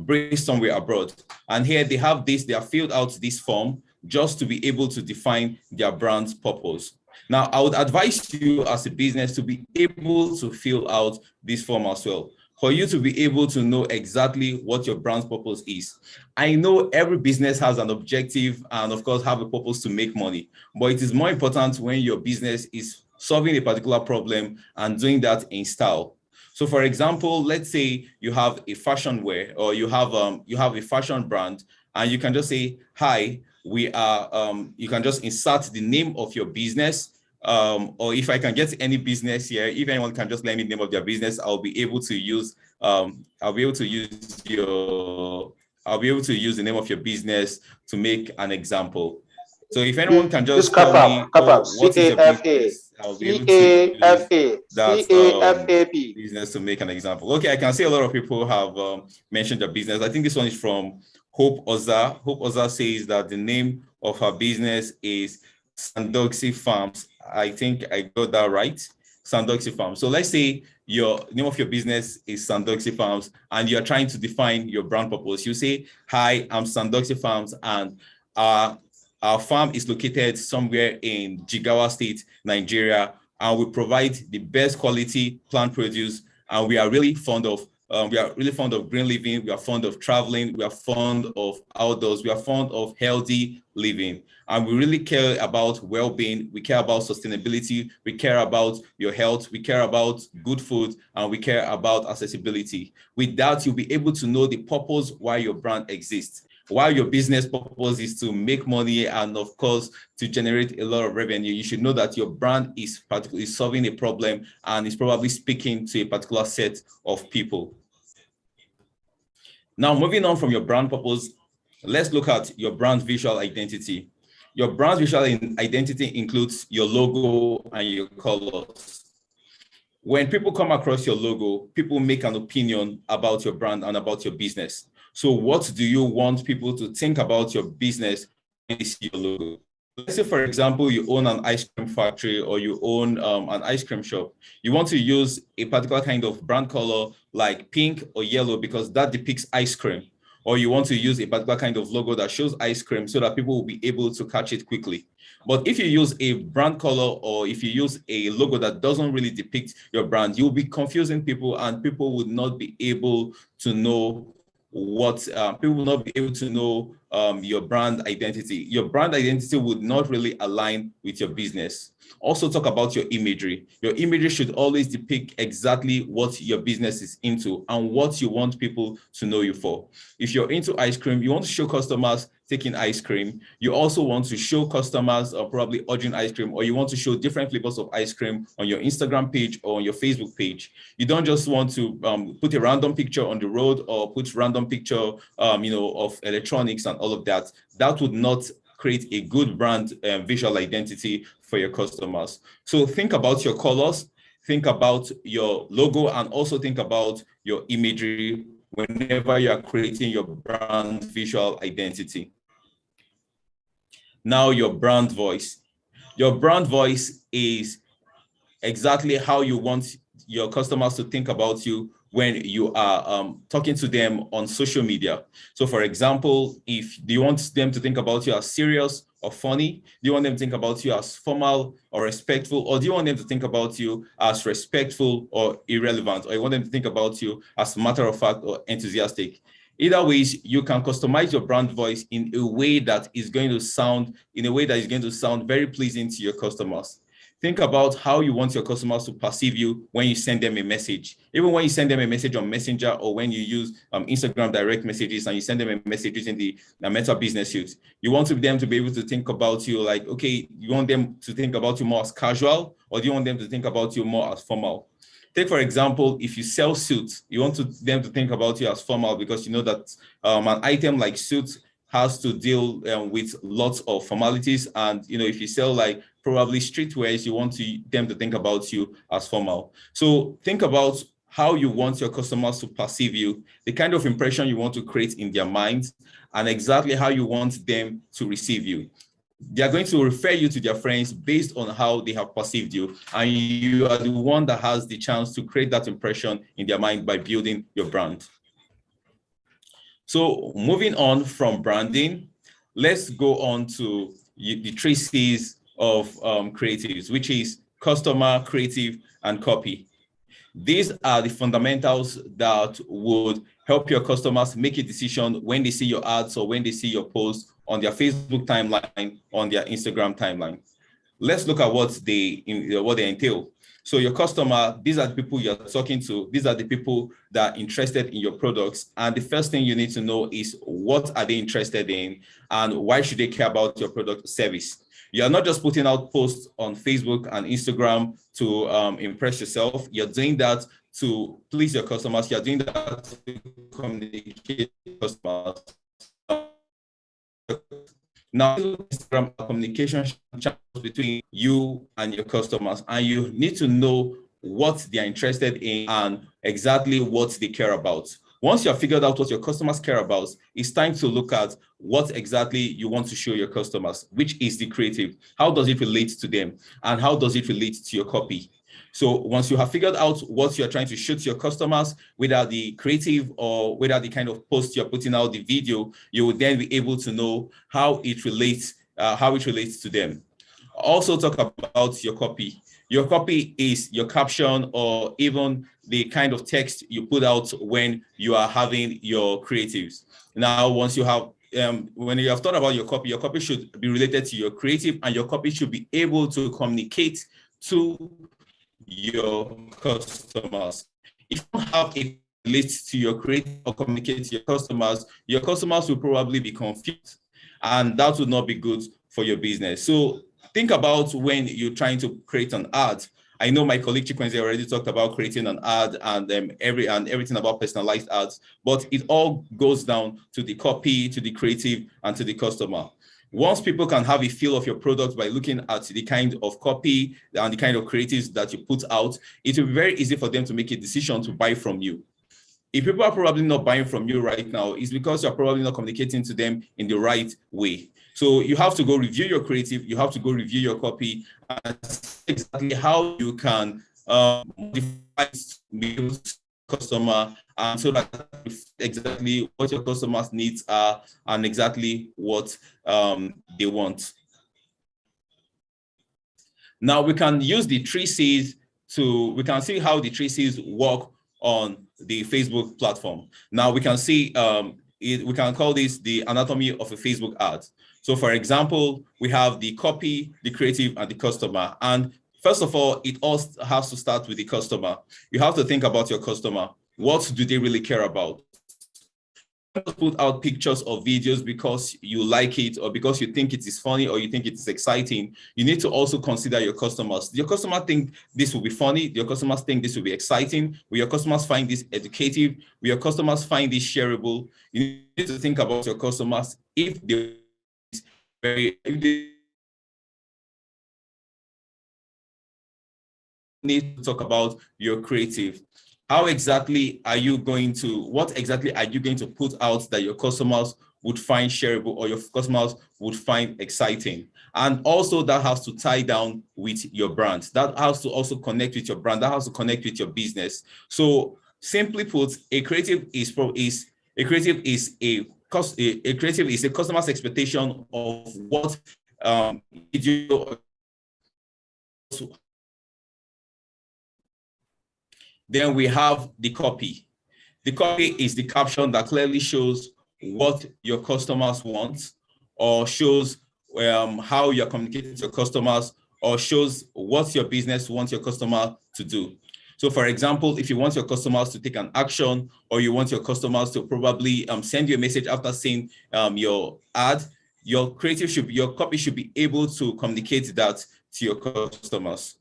based somewhere abroad. And here they have this, they have filled out this form just to be able to define their brand's purpose. Now, I would advise you as a business to be able to fill out this form as well, for you to be able to know exactly what your brand's purpose is. I know every business has an objective and of course have a purpose to make money, but it is more important when your business is solving a particular problem and doing that in style. So for example, let's say you have a fashion wear, or you have a fashion brand, and you can just say, hi, we are, you can just insert the name of your business. Or if I can get any business here, if anyone can just let me the name of their business, I'll be able to use the name of your business to make an example. So if anyone can just tell me what is your business, I'll be able to use that business to make an example. Okay, I can see a lot of people have mentioned their business. I think this one is from Hope Oza. Hope Oza says that the name of her business is Sandoxy Farms. I think I got that right. Sandoxy Farms. So let's say your name of your business is Sandoxy Farms and you're trying to define your brand purpose. You say, hi, I'm Sandoxy Farms, and our farm is located somewhere in Jigawa State, Nigeria, and we provide the best quality plant produce, and we are really fond of green living. We are fond of traveling. We are fond of outdoors. We are fond of healthy living. And we really care about well-being. We care about sustainability. We care about your health. We care about good food, and we care about accessibility. With that, you'll be able to know the purpose why your brand exists. While your business purpose is to make money and of course to generate a lot of revenue, you should know that your brand is particularly solving a problem and is probably speaking to a particular set of people. Now, moving on from your brand purpose, let's look at your brand visual identity. Your brand visual identity includes your logo and your colors. When people come across your logo, people make an opinion about your brand and about your business. So what do you want people to think about your business when they see your logo? Let's say, for example, you own an ice cream factory or you own an ice cream shop. You want to use a particular kind of brand color like pink or yellow because that depicts ice cream. Or you want to use a particular kind of logo that shows ice cream so that people will be able to catch it quickly. But if you use a brand color or if you use a logo that doesn't really depict your brand, you'll be confusing people and people would not be able to know your brand identity. Your brand identity would not really align with your business. Also talk about your imagery. Your imagery should always depict exactly what your business is into and what you want people to know you for. If you're into ice cream, you want to show customers taking ice cream. You also want to show customers probably ordering ice cream, or you want to show different flavors of ice cream on your Instagram page or on your Facebook page. You don't just want to put a random picture on the road or put random picture of electronics and all of that. That would not create a good brand visual identity for your customers. So think about your colors, think about your logo, and also think about your imagery whenever you are creating your brand visual identity. Now, your brand voice. Your brand voice is exactly how you want your customers to think about you when you are talking to them on social media. So for example, do you want them to think about you as serious or funny? Do you want them to think about you as formal or respectful? Or do you want them to think about you as respectful or irrelevant? Or you want them to think about you as matter of fact or enthusiastic? Either ways, you can customize your brand voice in a way that is going to sound very pleasing to your customers. Think about how you want your customers to perceive you when you send them a message. Even when you send them a message on Messenger or when you use Instagram direct messages and you send them a message using the Meta Business Suite, you want them to be able to think about you like, okay, you want them to think about you more as casual, or do you want them to think about you more as formal? Take, for example, if you sell suits, you want them to think about you as formal because you know that an item like suits has to deal with lots of formalities. And, if you sell like probably streetwears, you want them to think about you as formal. So think about how you want your customers to perceive you, the kind of impression you want to create in their minds, and exactly how you want them to receive you. They are going to refer you to their friends based on how they have perceived you. And you are the one that has the chance to create that impression in their mind by building your brand. So moving on from branding, let's go on to the 3 C's of creatives, which is customer, creative, and copy. These are the fundamentals that would help your customers make a decision when they see your ads or when they see your posts on their Facebook timeline, on their Instagram timeline. Let's look at what they entail. So your customer, these are the people you're talking to. These are the people that are interested in your products. And the first thing you need to know is what are they interested in and why should they care about your product service? You're not just putting out posts on Facebook and Instagram to impress yourself. You're doing that to please your customers. You're doing that to communicate with customers. Now, Instagram communication channels between you and your customers, and you need to know what they are interested in and exactly what they care about. Once you have figured out what your customers care about, it's time to look at what exactly you want to show your customers, which is the creative. How does it relate to them? And how does it relate to your copy? So once you have figured out what you're trying to show to your customers, whether the creative or whether the kind of post you're putting out, the video, you will then be able to know how it relates to them. Also talk about your copy. Your copy is your caption or even the kind of text you put out when you are having your creatives. Now, once you have when you have thought about your copy should be related to your creative, and your copy should be able to communicate to your customers. If you don't have a list to your creative or communicate to your customers will probably be confused, and that would not be good for your business. So think about when you're trying to create an ad. I know my colleague Chikwenze already talked about creating an ad and everything about personalized ads, but it all goes down to the copy, to the creative, and to the customer. Once people can have a feel of your product by looking at the kind of copy and the kind of creatives that you put out, it will be very easy for them to make a decision to buy from you. If people are probably not buying from you right now, it's because you're probably not communicating to them in the right way. So you have to go review your creative, you have to go review your copy, and see exactly how you can modify the customer, and so that exactly what your customers' needs are and exactly what they want. Now we can use the 3 C's we can see how the 3 C's work on the Facebook platform. Now we can see, we can call this the anatomy of a Facebook ad. So for example, we have the copy, the creative, and the customer. And first of all, it all has to start with the customer. You have to think about your customer. What do they really care about? Put out pictures or videos because you like it or because you think it is funny or you think it is exciting. You need to also consider your customers. Your customers think this will be funny. Your customers think this will be exciting. Will your customers find this educative? Will your customers find this shareable? You need to think about your customers. If they need to talk about your creative. What exactly are you going to put out that your customers would find shareable or your customers would find exciting? And also that has to tie down with your brand. That has to also connect with your brand. That has to connect with your business. So simply put, a creative is a customer's expectation of what video. Then we have the copy. The copy is the caption that clearly shows what your customers want, or shows how you're communicating to your customers, or shows what your business wants your customer to do. So for example, if you want your customers to take an action, or you want your customers to probably send you a message after seeing your ad, your copy should be able to communicate that to your customers.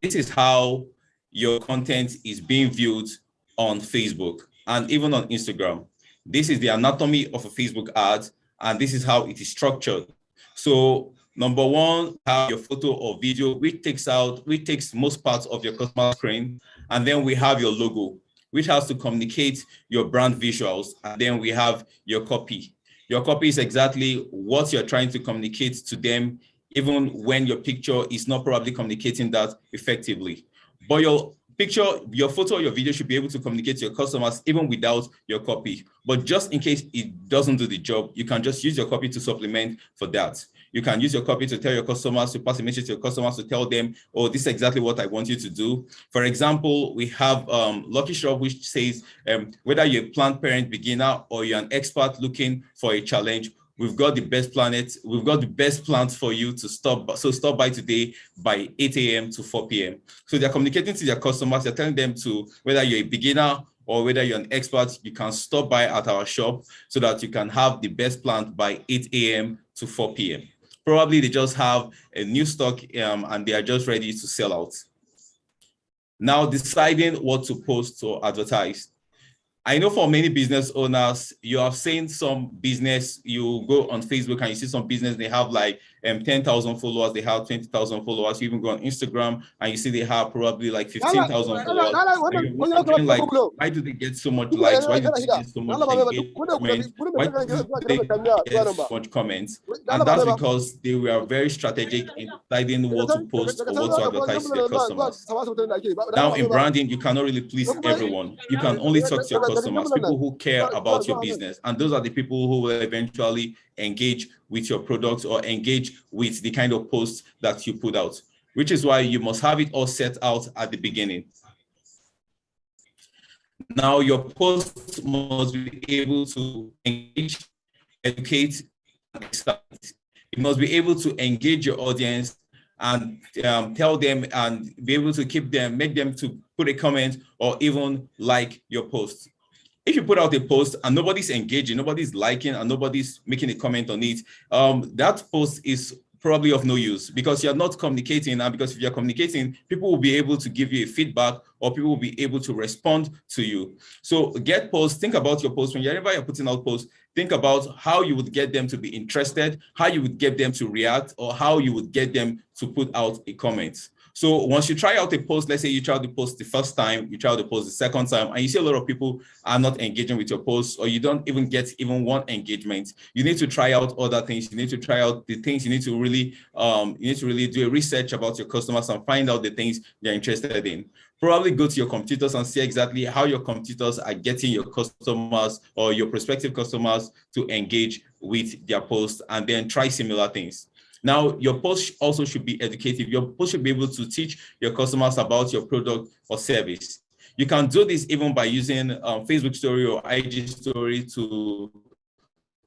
This is how your content is being viewed on Facebook and even on Instagram. This is the anatomy of a Facebook ad, and this is how it is structured. So number one, have your photo or video, which takes most parts of your customer screen. And then we have your logo, which has to communicate your brand visuals. And then we have your copy. Your copy is exactly what you're trying to communicate to them, even when your picture is not probably communicating that effectively. But your picture, your photo, your video should be able to communicate to your customers even without your copy. But just in case it doesn't do the job, you can just use your copy to supplement for that. You can use your copy to tell your customers, to pass a message to your customers, to tell them, oh, this is exactly what I want you to do. For example, we have Lucky Shop, which says, whether you're a plant parent beginner or you're an expert looking for a challenge, we've got the best plans for you to stop. So stop by today by 8 a.m. to 4 p.m. So they're communicating to their customers. They're telling them to, whether you're a beginner or whether you're an expert, you can stop by at our shop so that you can have the best plant by 8 a.m. to 4 p.m. Probably they just have a new stock and they are just ready to sell out. Now deciding what to post or advertise. I know for many business owners, you have seen some business, you go on Facebook and you see some business, they have like 10,000 followers, they have 20,000 followers. You even go on Instagram and you see they have probably like 15,000 followers. And you're wondering, like, why do they get so much likes? Why do they get so much engagement? Why do they get so much comments? And that's because they were very strategic in deciding what to post or what to advertise to their customers. Now in branding, you cannot really please everyone. You can only talk to your customers, people who care about your business. And those are the people who will eventually engage with your products or engage with the kind of posts that you put out, which is why you must have it all set out at the beginning. Now, your posts must be able to engage, educate, and excite. You must be able to engage your audience and tell them and be able to keep them, make them to put a comment or even like your post. If you put out a post and nobody's engaging, nobody's liking, and nobody's making a comment on it, that post is probably of no use because you're not communicating. And because if you're communicating, people will be able to give you a feedback or people will be able to respond to you. So get posts, think about your posts. Whenever you're putting out posts, think about how you would get them to be interested, how you would get them to react, or how you would get them to put out a comment. So once you try out a post, let's say you try to post the first time, you try to post the second time, and you see a lot of people are not engaging with your posts, or you don't even get even one engagement. You need to try out other things. You need to try out the things. You need to really do a research about your customers and find out the things they're interested in. Probably go to your competitors and see exactly how your competitors are getting your customers or your prospective customers to engage with their posts, and then try similar things. Now, your post also should be educative. Your post should be able to teach your customers about your product or service. You can do this even by using Facebook story or IG story to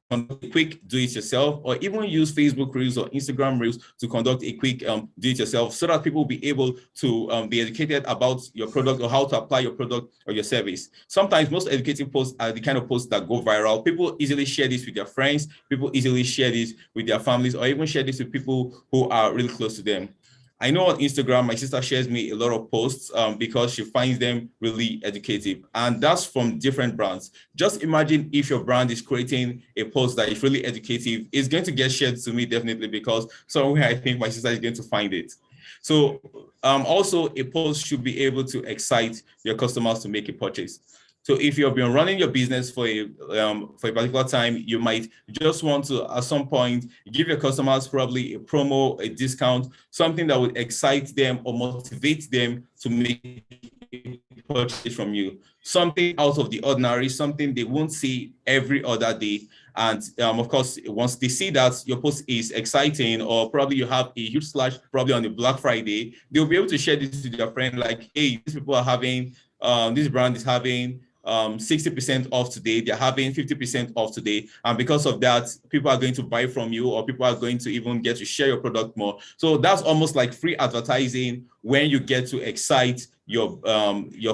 conduct a quick do-it-yourself, or even use Facebook Reels or Instagram Reels to conduct a quick do-it-yourself, so that people will be able to be educated about your product or how to apply your product or your service. Sometimes most educating posts are the kind of posts that go viral. People easily share this with their friends, people easily share this with their families, or even share this with people who are really close to them. I know on Instagram, my sister shares me a lot of posts because she finds them really educative, and that's from different brands. Just imagine if your brand is creating a post that is really educative, it's going to get shared to me definitely, because somewhere I think my sister is going to find it. So also a post should be able to excite your customers to make a purchase. So if you've been running your business for a particular time, you might just want to, at some point, give your customers probably a promo, a discount, something that would excite them or motivate them to make a purchase from you. Something out of the ordinary, something they won't see every other day. And of course, once they see that your post is exciting, or probably you have a huge slash probably on the Black Friday, they'll be able to share this to their friend, like, hey, these people are having, this brand is having 60% off today, they're having 50% off today, and because of that, people are going to buy from you, or people are going to even get to share your product more. So that's almost like free advertising when you get to excite your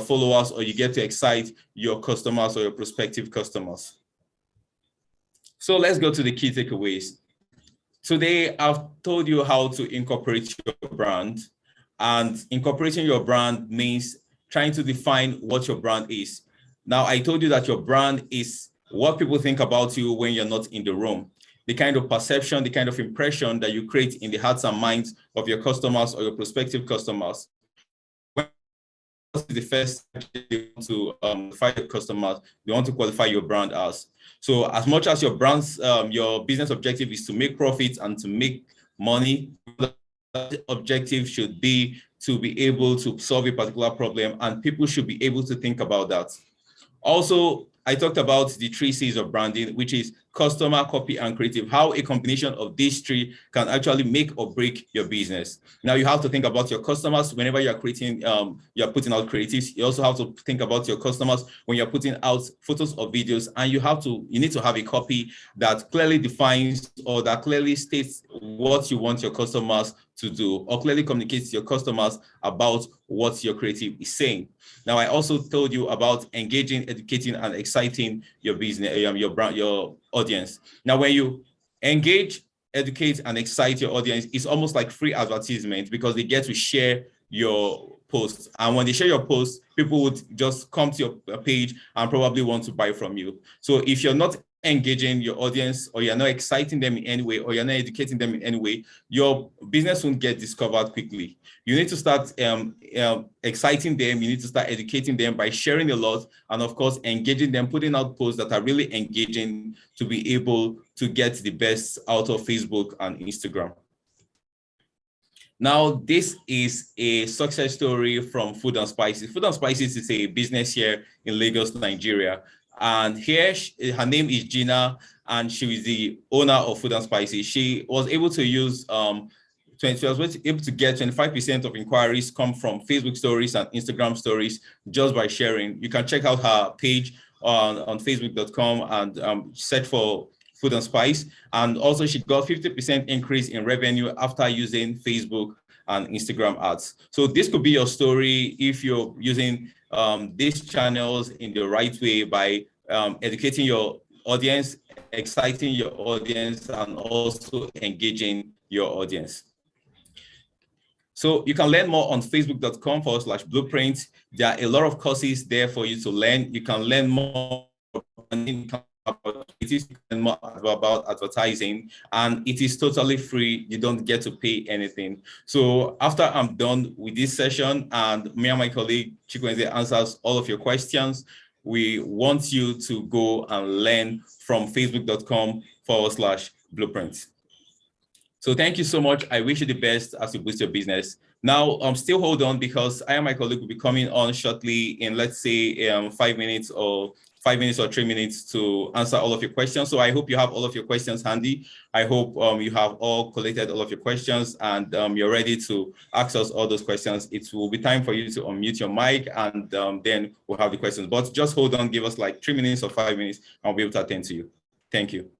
followers, or you get to excite your customers or your prospective customers. So let's go to the key takeaways. Today, I've told you how to incorporate your brand, and incorporating your brand means trying to define what your brand is. Now, I told you that your brand is what people think about you when you're not in the room, the kind of perception, the kind of impression that you create in the hearts and minds of your customers or your prospective customers. what is the first they want to qualify your customers, they want to qualify your brand as. So as much as your brand's your business objective is to make profits and to make money, the objective should be to be able to solve a particular problem, and people should be able to think about that. Also, I talked about the 3 C's of branding, which is customer, copy, and creative, how a combination of these 3 can actually make or break your business. Now, you have to think about your customers whenever you're creating, you're putting out creatives. You also have to think about your customers when you're putting out photos or videos, and you need to have a copy that clearly defines or that clearly states what you want your customers to do, or clearly communicates to your customers about what your creative is saying. Now, I also told you about engaging, educating, and exciting your business, your brand, your audience. Now, when you engage, educate, and excite your audience, it's almost like free advertisement because they get to share your posts. And when they share your posts, people would just come to your page and probably want to buy from you. So if you're not engaging your audience, or you're not exciting them in any way, or you're not educating them in any way, your business won't get discovered quickly. You need to start exciting them. You need to start educating them by sharing a lot, and of course, engaging them, putting out posts that are really engaging to be able to get the best out of Facebook and Instagram. Now, this is a success story from Food and Spices. Food and Spices is a business here in Lagos, Nigeria. And here, her name is Gina, and she is the owner of Food and Spices. She was able to use, she was able to get 25% of inquiries come from Facebook stories and Instagram stories just by sharing. You can check out her page on facebook.com and search for Food and Spice. And also she got 50% increase in revenue after using Facebook and Instagram ads. So this could be your story if you're using these channels in the right way by educating your audience, exciting your audience, and also engaging your audience. So you can learn more on facebook.com/blueprint. There are a lot of courses there for you to learn. You can learn more about advertising, and it is totally free. You don't get to pay anything. So after I'm done with this session and me and my colleague Chikwenze answers all of your questions, we want you to go and learn from facebook.com/blueprint. So thank you so much. I wish you the best as you boost your business. Now, still hold on, because I and my colleague will be coming on shortly in, let's say, 5 minutes or 3 minutes to answer all of your questions. So I hope you have all of your questions handy. I hope you have all collated all of your questions, and you're ready to ask us all those questions. It will be time for you to unmute your mic, and then we'll have the questions. But just hold on, give us like 3 minutes or 5 minutes, and I'll be able to attend to you. Thank you.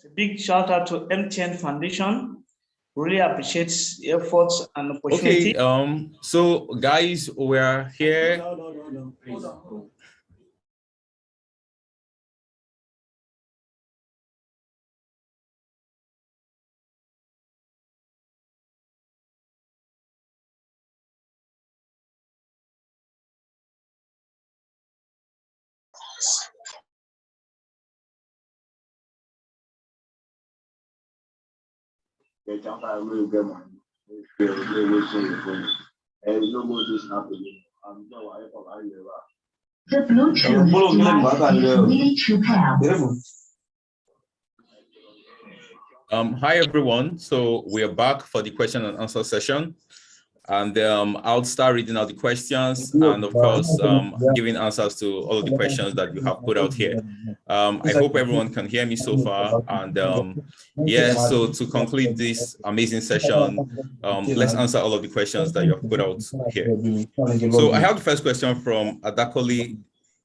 A big shout out to MTN Foundation. Really appreciates the efforts and opportunity. Okay, so guys, we're here. They jump out and really get money. They will say the phone. And no more this happening. I'm no, I The Bluetooth device is ready to pair. Hi everyone. So we are back for the question and answer session. And I'll start reading out the questions and of course, giving answers to all of the questions that you have put out here. I hope everyone can hear me so far. And yes, so to conclude this amazing session, let's answer all of the questions that you have put out here. So I have the first question from Adakoli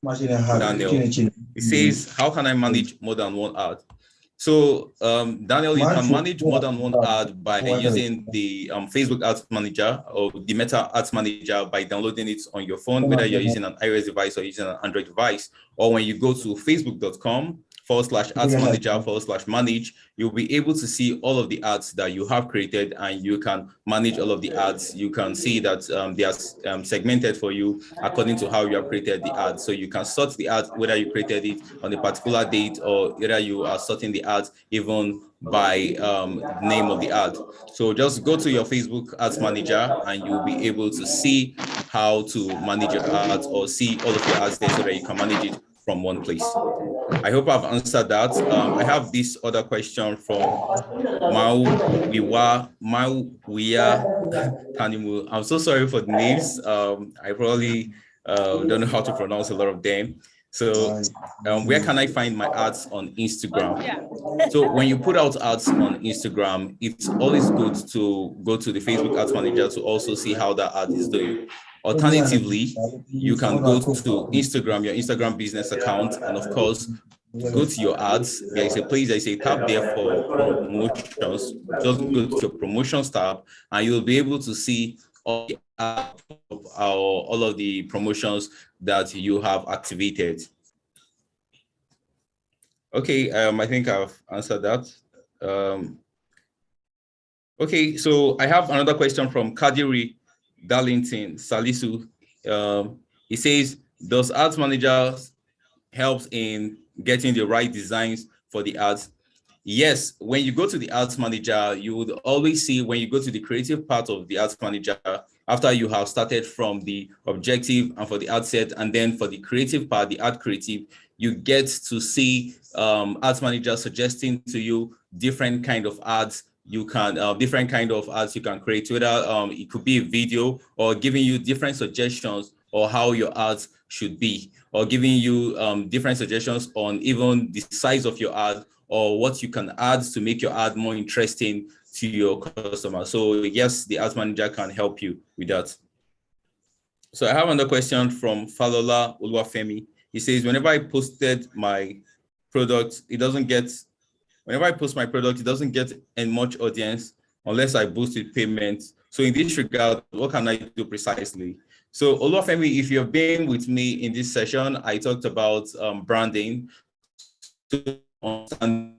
Daniel. It says, how can I manage more than one ad? So Daniel, you can manage more than one ad by using the Facebook Ads Manager or the Meta Ads Manager by downloading it on your phone, whether you're using an iOS device or using an Android device, or when you go to facebook.com/ads manager/manage, you'll be able to see all of the ads that you have created and you can manage all of the ads. You can see that they are segmented for you according to how you have created the ad. So you can sort the ad, whether you created it on a particular date or whether you are sorting the ads even by name of the ad. So just go to your Facebook Ads Manager and you'll be able to see how to manage your ads or see all of your ads there so that you can manage it from one place. I hope I've answered that. I have this other question from Mauwiya Tanimu. I'm so sorry for the names. I probably don't know how to pronounce a lot of them. So where can I find my ads on Instagram? So when you put out ads on Instagram, it's always good to go to the Facebook Ads Manager to also see how that ad is doing. Alternatively, you can go to Instagram, your Instagram business account, and of course, go to your ads. There is a place, there is a tab there for promotions. Just go to your promotions tab, and you'll be able to see all of the promotions that you have activated. Okay, I think I've answered that. Okay, so I have another question from Kadiri Darlington Salisu. He says, does Ads Manager help in getting the right designs for the ads? Yes, when you go to the Ads Manager, you would always see when you go to the creative part of the Ads Manager, after you have started from the objective and for the ad set, and then for the creative part, the ad creative, you get to see Ads Manager suggesting to you different kind of ads you can different kind of ads you can create, whether it could be a video or giving you different suggestions or how your ads should be, or giving you different suggestions on even the size of your ad or what you can add to make your ad more interesting to your customer. So yes, the Ads Manager can help you with that. So I have another question from Falola Oluwafemi. He says, whenever I posted my product, whenever I post my product, it doesn't get any much audience unless I boost with payment. So in this regard, what can I do precisely? So Oluwafemi, if you've been with me in this session, I talked about branding. To understand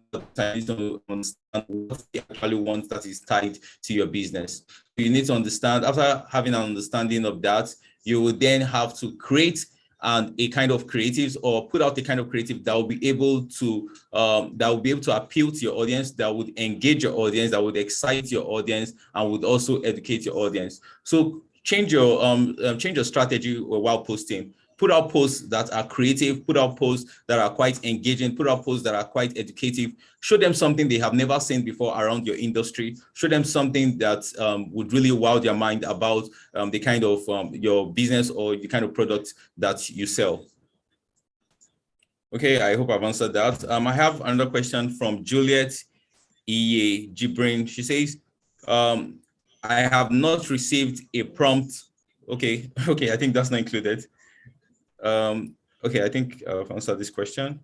what you actually want that is tied to your business. You need to understand, after having an understanding of that, you will then have to create a kind of creatives or put out a kind of creative that will be able to appeal to your audience, that would engage your audience, that would excite your audience, and would also educate your audience. So change your strategy while posting. Put out posts that are creative, put out posts that are quite engaging, put out posts that are quite educative. Show them something they have never seen before around your industry. Show them something that would really wow their mind about the kind of your business or the kind of product that you sell. Okay, I hope I've answered that. I have another question from Juliet E. Gibrin. She says, I have not received a prompt. Okay, I think that's not included. Okay, I think I've answered this question.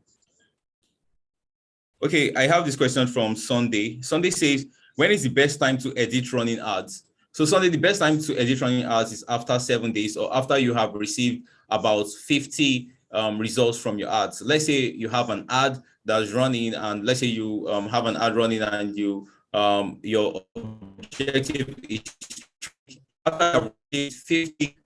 Okay, I have this question from Sunday. Sunday says, when is the best time to edit running ads? So Sunday, the best time to edit running ads is after 7 days or after you have received about 50 results from your ads. Let's say you have an ad that's running, and let's say you have an ad running and you your objective is after 50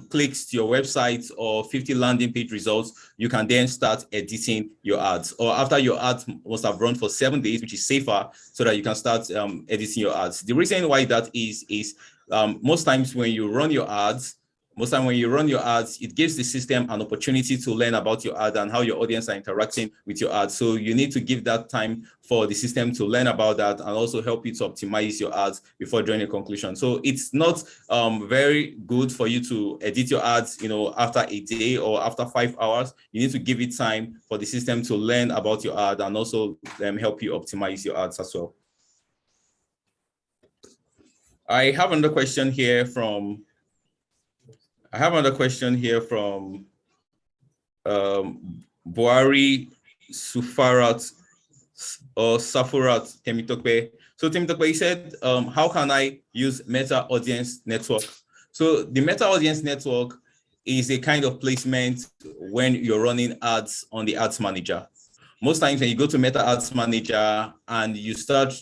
clicks to your website or 50 landing page results, you can then start editing your ads. Or after your ads must have run for 7 days, which is safer, so that you can start editing your ads. The reason why that is most times when you run your ads, it gives the system an opportunity to learn about your ad and how your audience are interacting with your ads. So you need to give that time for the system to learn about that and also help you to optimize your ads before drawing a conclusion. So it's not very good for you to edit your ads, after a day or after 5 hours. You need to give it time for the system to learn about your ad and also help you optimize your ads as well. I have another question here from Buhari Sufarat or Safurat Temitokwe. So Temitokwe said, how can I use Meta Audience Network? So the Meta Audience Network is a kind of placement when you're running ads on the Ads Manager. Most times when you go to Meta Ads Manager and you start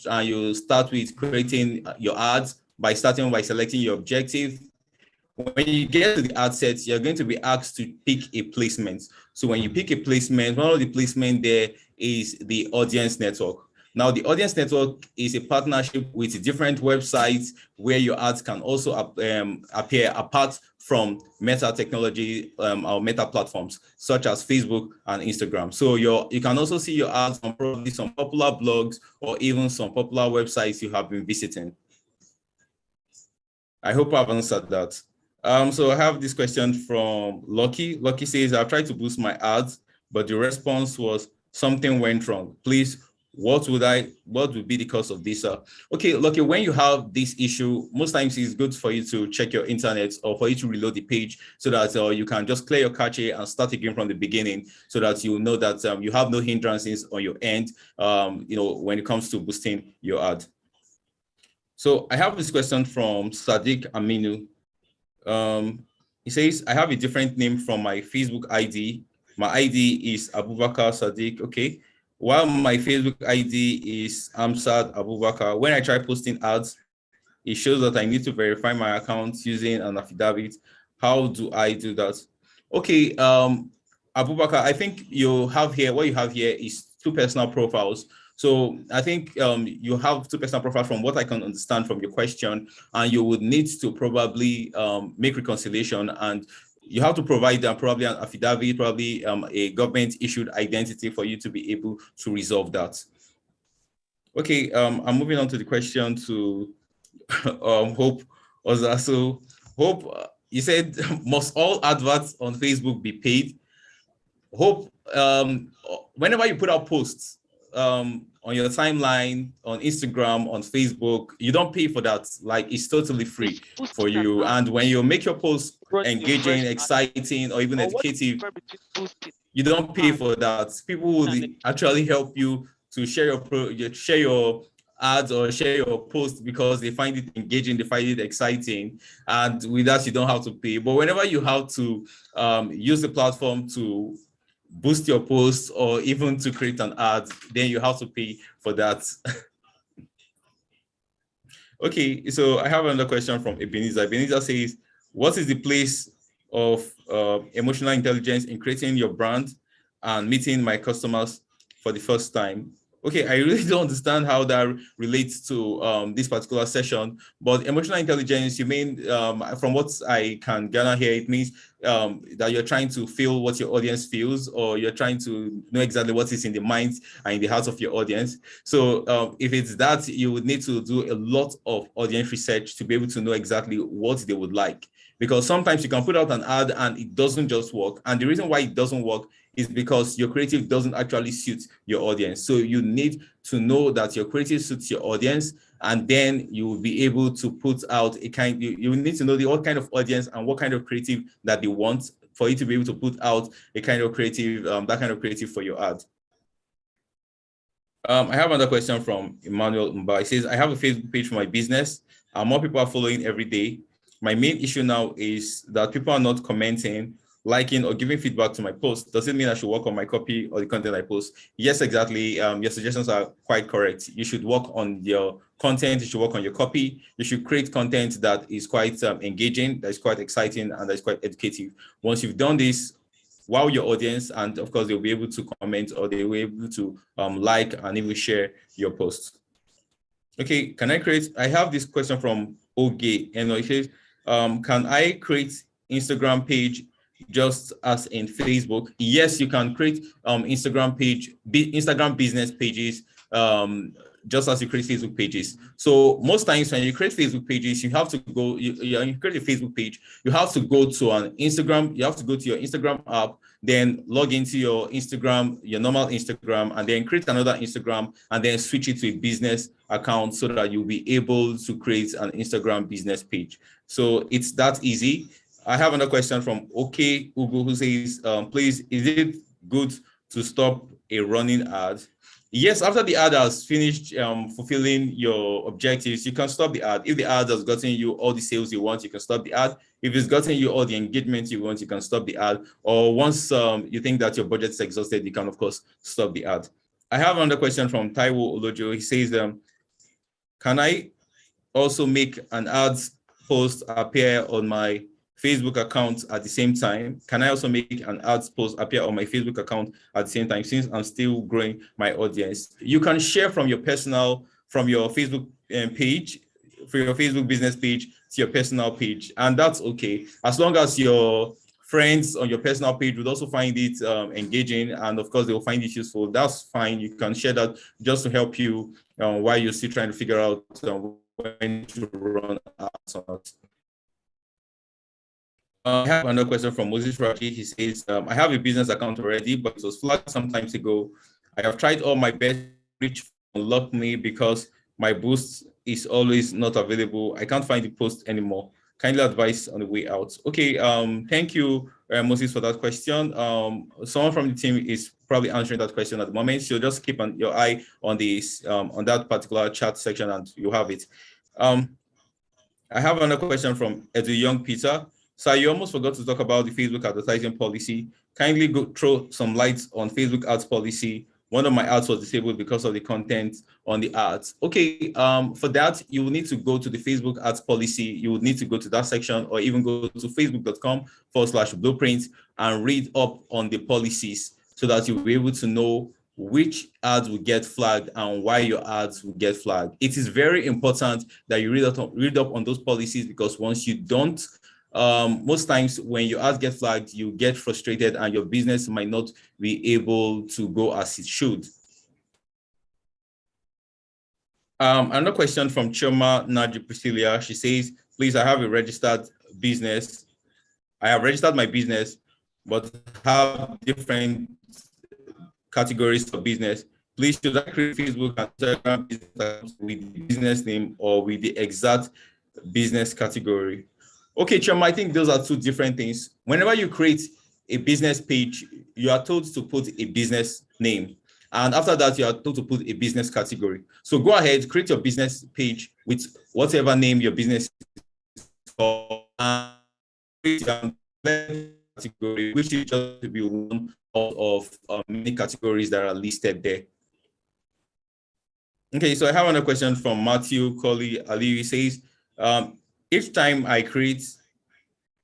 with creating your ads by selecting your objective. When you get to the ad sets, you're going to be asked to pick a placement. So when you pick a placement, one of the placement there is the audience network. Now, the audience network is a partnership with different websites where your ads can also appear apart from Meta technology or Meta platforms, such as Facebook and Instagram. So you can also see your ads on probably some popular blogs or even some popular websites you have been visiting. I hope I've answered that. So I have this question from Lucky. Lucky says, I've tried to boost my ads, but the response was something went wrong. Please, what would be the cause of this? Okay, Lucky, when you have this issue, most times it's good for you to check your internet or for you to reload the page so that you can just clear your cache and start again from the beginning so that you know that you have no hindrances on your end, when it comes to boosting your ad. So I have this question from Sadiq Aminu. He says, I have a different name from my Facebook ID. My ID is Abubakar Sadiq. Okay. While my Facebook ID is Amsad Abubakar. When I try posting ads, it shows that I need to verify my account using an affidavit. How do I do that? Okay. Abubakar, I think what you have here is 2 personal profiles. So I think you have 2 personal profiles from what I can understand from your question, and you would need to probably make reconciliation, and you have to provide probably an affidavit, probably a government issued identity for you to be able to resolve that. Okay, I'm moving on to the question to Hope Ozaso. Hope, you said, must all adverts on Facebook be paid? Hope, whenever you put out posts on your timeline, on Instagram, on Facebook, you don't pay for that. Like, it's totally free for you. And when you make your post engaging, exciting, or even educative, you don't pay for that. People will actually help you to share your ads or share your post because they find it engaging, they find it exciting, and with that you don't have to pay. But whenever you have to use the platform to boost your posts or even to create an ad, then you have to pay for that. Okay, so I have another question from Ebenezer. Ebenezer says, what is the place of emotional intelligence in creating your brand and meeting my customers for the first time? Okay, I really don't understand how that relates to this particular session, but emotional intelligence, you mean, from what I can gather here, it means that you're trying to feel what your audience feels, or you're trying to know exactly what is in the minds and in the hearts of your audience. So if it's that, you would need to do a lot of audience research to be able to know exactly what they would like. Because sometimes you can put out an ad and it doesn't just work. And the reason why it doesn't work is because your creative doesn't actually suit your audience. So you need to know that your creative suits your audience, and then you will be able to put out you need to know what kind of audience and what kind of creative that they want for you to be able to put out a kind of creative, that kind of creative for your ad. I have another question from Emmanuel Mba. He says, I have a Facebook page for my business and more people are following every day. My main issue now is that people are not commenting, liking, or giving feedback to my post. Does it mean I should work on my copy or the content I post? Yes, exactly. Your suggestions are quite correct. You should work on your content. You should work on your copy. You should create content that is quite engaging, that is quite exciting, and that is quite educative. Once you've done this, wow your audience, and of course they'll be able to comment or they'll be able to like and even share your post. Okay, I have this question from Oge, and it says, can I create Instagram page just as in Facebook? Yes, you can create Instagram business pages just as you create Facebook pages. So most times when you create Facebook pages, you have to go, you create a Facebook page, you have to go to an Instagram, you have to go to your Instagram app, then log into your Instagram, your normal Instagram, and then create another Instagram, and then switch it to a business account so that you'll be able to create an Instagram business page. So it's that easy. I have another question from OK Ugo, who says, please, is it good to stop a running ad? Yes, after the ad has finished fulfilling your objectives, you can stop the ad. If the ad has gotten you all the sales you want, you can stop the ad. If it's gotten you all the engagement you want, you can stop the ad. Or once you think that your budget is exhausted, you can, of course, stop the ad. I have another question from Taiwo Olojo. He says, can I also make an ads post appear on my Facebook account at the same time? Can I also make an ads post appear on my Facebook account at the same time, since I'm still growing my audience? You can share from your Facebook page, for your Facebook business page to your personal page, and that's okay, as long as your friends on your personal page would also find it engaging, and of course they will find it useful. That's fine. You can share that just to help you while you're still trying to figure out when to run ads or not. I have another question from Moses Raji. He says, I have a business account already, but it was flagged some time ago. I have tried all my best to reach unlock me because my boost is always not available. I can't find the post anymore. Kindly advise on the way out. Okay, thank you, Moses, for that question. Someone from the team is probably answering that question at the moment, so just keep your eye on this on that particular chat section, and you have it. I have another question from Edu Young Peter. So you almost forgot to talk about the Facebook advertising policy. Kindly go throw some light on Facebook ads policy. One of my ads was disabled because of the content on the ads. Okay, for that, you will need to go to the Facebook ads policy. You would need to go to that section, or even go to facebook.com/blueprint and read up on the policies so that you'll be able to know which ads will get flagged and why your ads will get flagged. It is very important that you read up on those policies, because once you don't, most times when your ads get flagged, you get frustrated and your business might not be able to go as it should. Another question from Choma Naji Priscilla. She says, please, I have a registered business. I have registered my business, but have different categories of business. Please, should I create Facebook and Instagram business with the business name or with the exact business category? Okay, Choma, I think those are two different things. Whenever you create a business page, you are told to put a business name. And after that, you are told to put a business category. So go ahead, create your business page with whatever name your business is called, and create your category, which is just to be one of many categories that are listed there. Okay, so I have another question from Matthew Colley Ali. He says, each time I create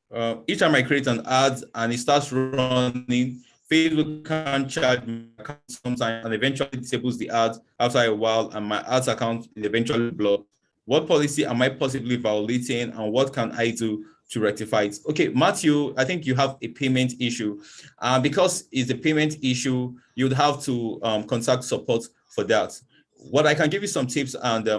an ad and it starts running, Facebook can charge my account sometimes and eventually disables the ads after a while, and my ads account is eventually blocked. What policy am I possibly violating, and what can I do to rectify it? Okay, Matthew, I think you have a payment issue. Because it's a payment issue, you'd have to contact support for that. What I can give you some tips, and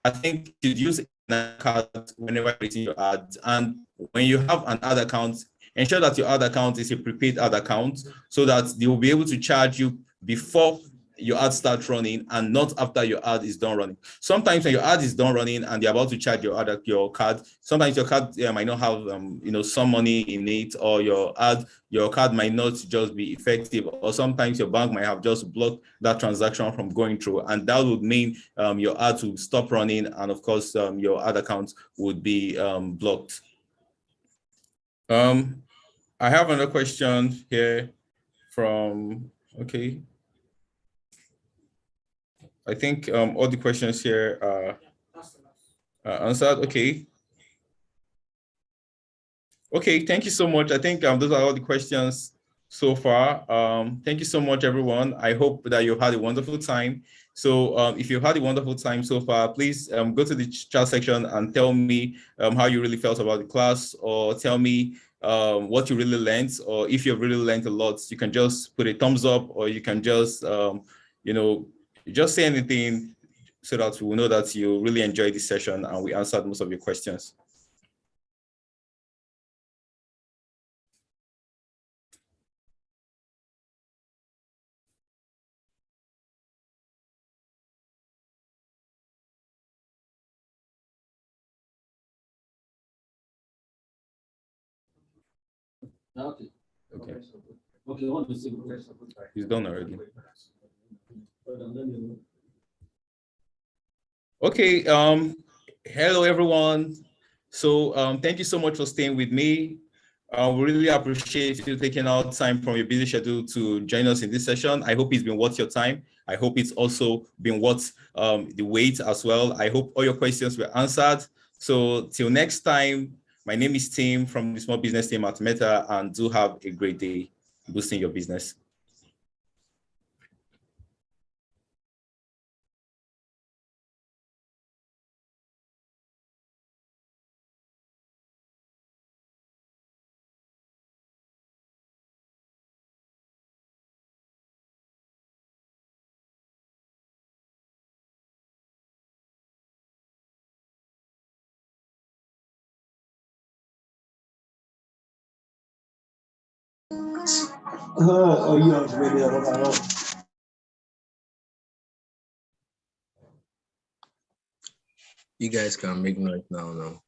I think you should use an account whenever creating your ads. And when you have an ad account, ensure that your ad account is a prepaid ad account, so that they will be able to charge you before your ad starts running and not after your ad is done running. Sometimes when your ad is done running and they're about to charge your card, sometimes your card might not have some money in it, or your card might not just be effective, or sometimes your bank might have just blocked that transaction from going through, and that would mean your ad will stop running, and of course your ad account would be blocked. I have another question here from, okay. I think all the questions here are answered. Okay. Okay, thank you so much. I think those are all the questions so far. Thank you so much, everyone. I hope that you had a wonderful time. So if you had a wonderful time so far, please go to the chat section and tell me how you really felt about the class, or tell me what you really learned, or if you've really learned a lot, you can just put a thumbs up, or you can just, just say anything so that we will know that you really enjoyed this session and we answered most of your questions. Okay. Okay. He's done already. Okay. Hello, everyone. So thank you so much for staying with me. We really appreciate you taking out time from your busy schedule to join us in this session. I hope it's been worth your time. I hope it's also been worth the wait as well. I hope all your questions were answered. So till next time, my name is Tim from the small business team at Meta, and do have a great day boosting your business. You guys can make noise now.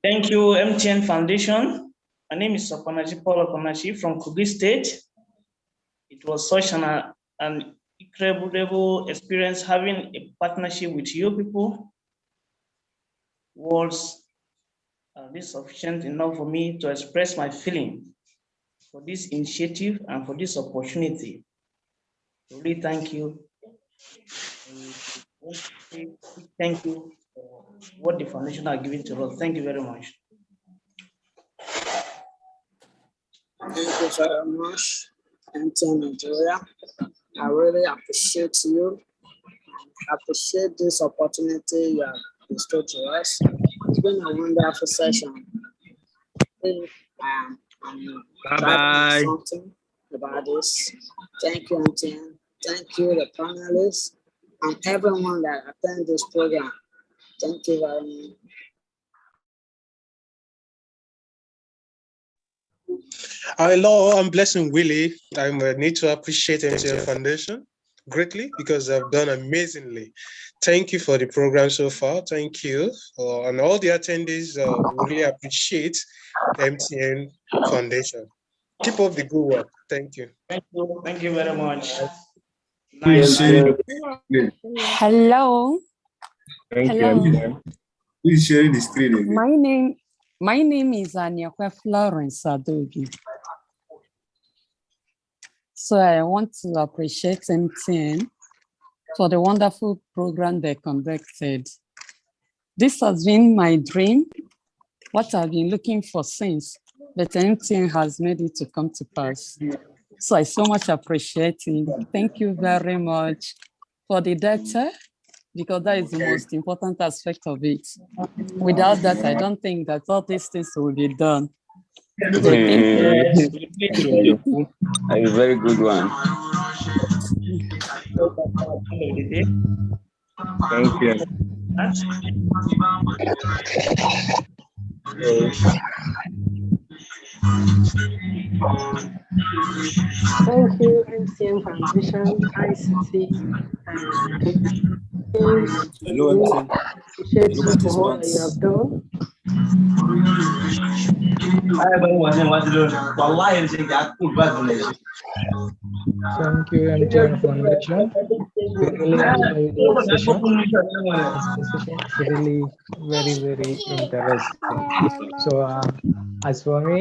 Thank you, MTN Foundation. My name is Paul Okonachi from Kogi State. It was such an incredible experience having a partnership with you people. Was this sufficient enough for me to express my feeling for this initiative and for this opportunity? Really thank you. Thank you for what the foundation are giving to us. Thank you very much. Thank you very much, MTN Nigeria. I really appreciate you. I appreciate this opportunity you have bestowed to us. It's been a wonderful session. I'm Bye-bye. something about this. Thank you, MTN. Thank you, the panelists, and everyone that attended this program. Thank you very much. Hello, I'm Blessing Willie. I need to appreciate MTN Foundation greatly because they've done amazingly. Thank you for the program so far. Thank you. And all the attendees really appreciate MTN Foundation. Keep up the good work. Thank you. Thank you. Thank you very much. Nice. Hello. Thank Hello. you. Please share the screen again. My name is Anyakwe Florence Adogi. So I want to appreciate MTN for the wonderful program they conducted. This has been my dream, what I've been looking for since, but MTN has made it to come to pass. So I so much appreciate it. Thank you very much for the data, because that is the most important aspect of it. Without that, I don't think that all these things will be done. So thank you. A very good one. Thank you. Thank you, MTN Foundation, ICT, and Hello, really MTN. appreciate Hello, you for all that you have done. Thank you, MTN Foundation. We really enjoyed the session. The session is really very, very interesting. So, as for me,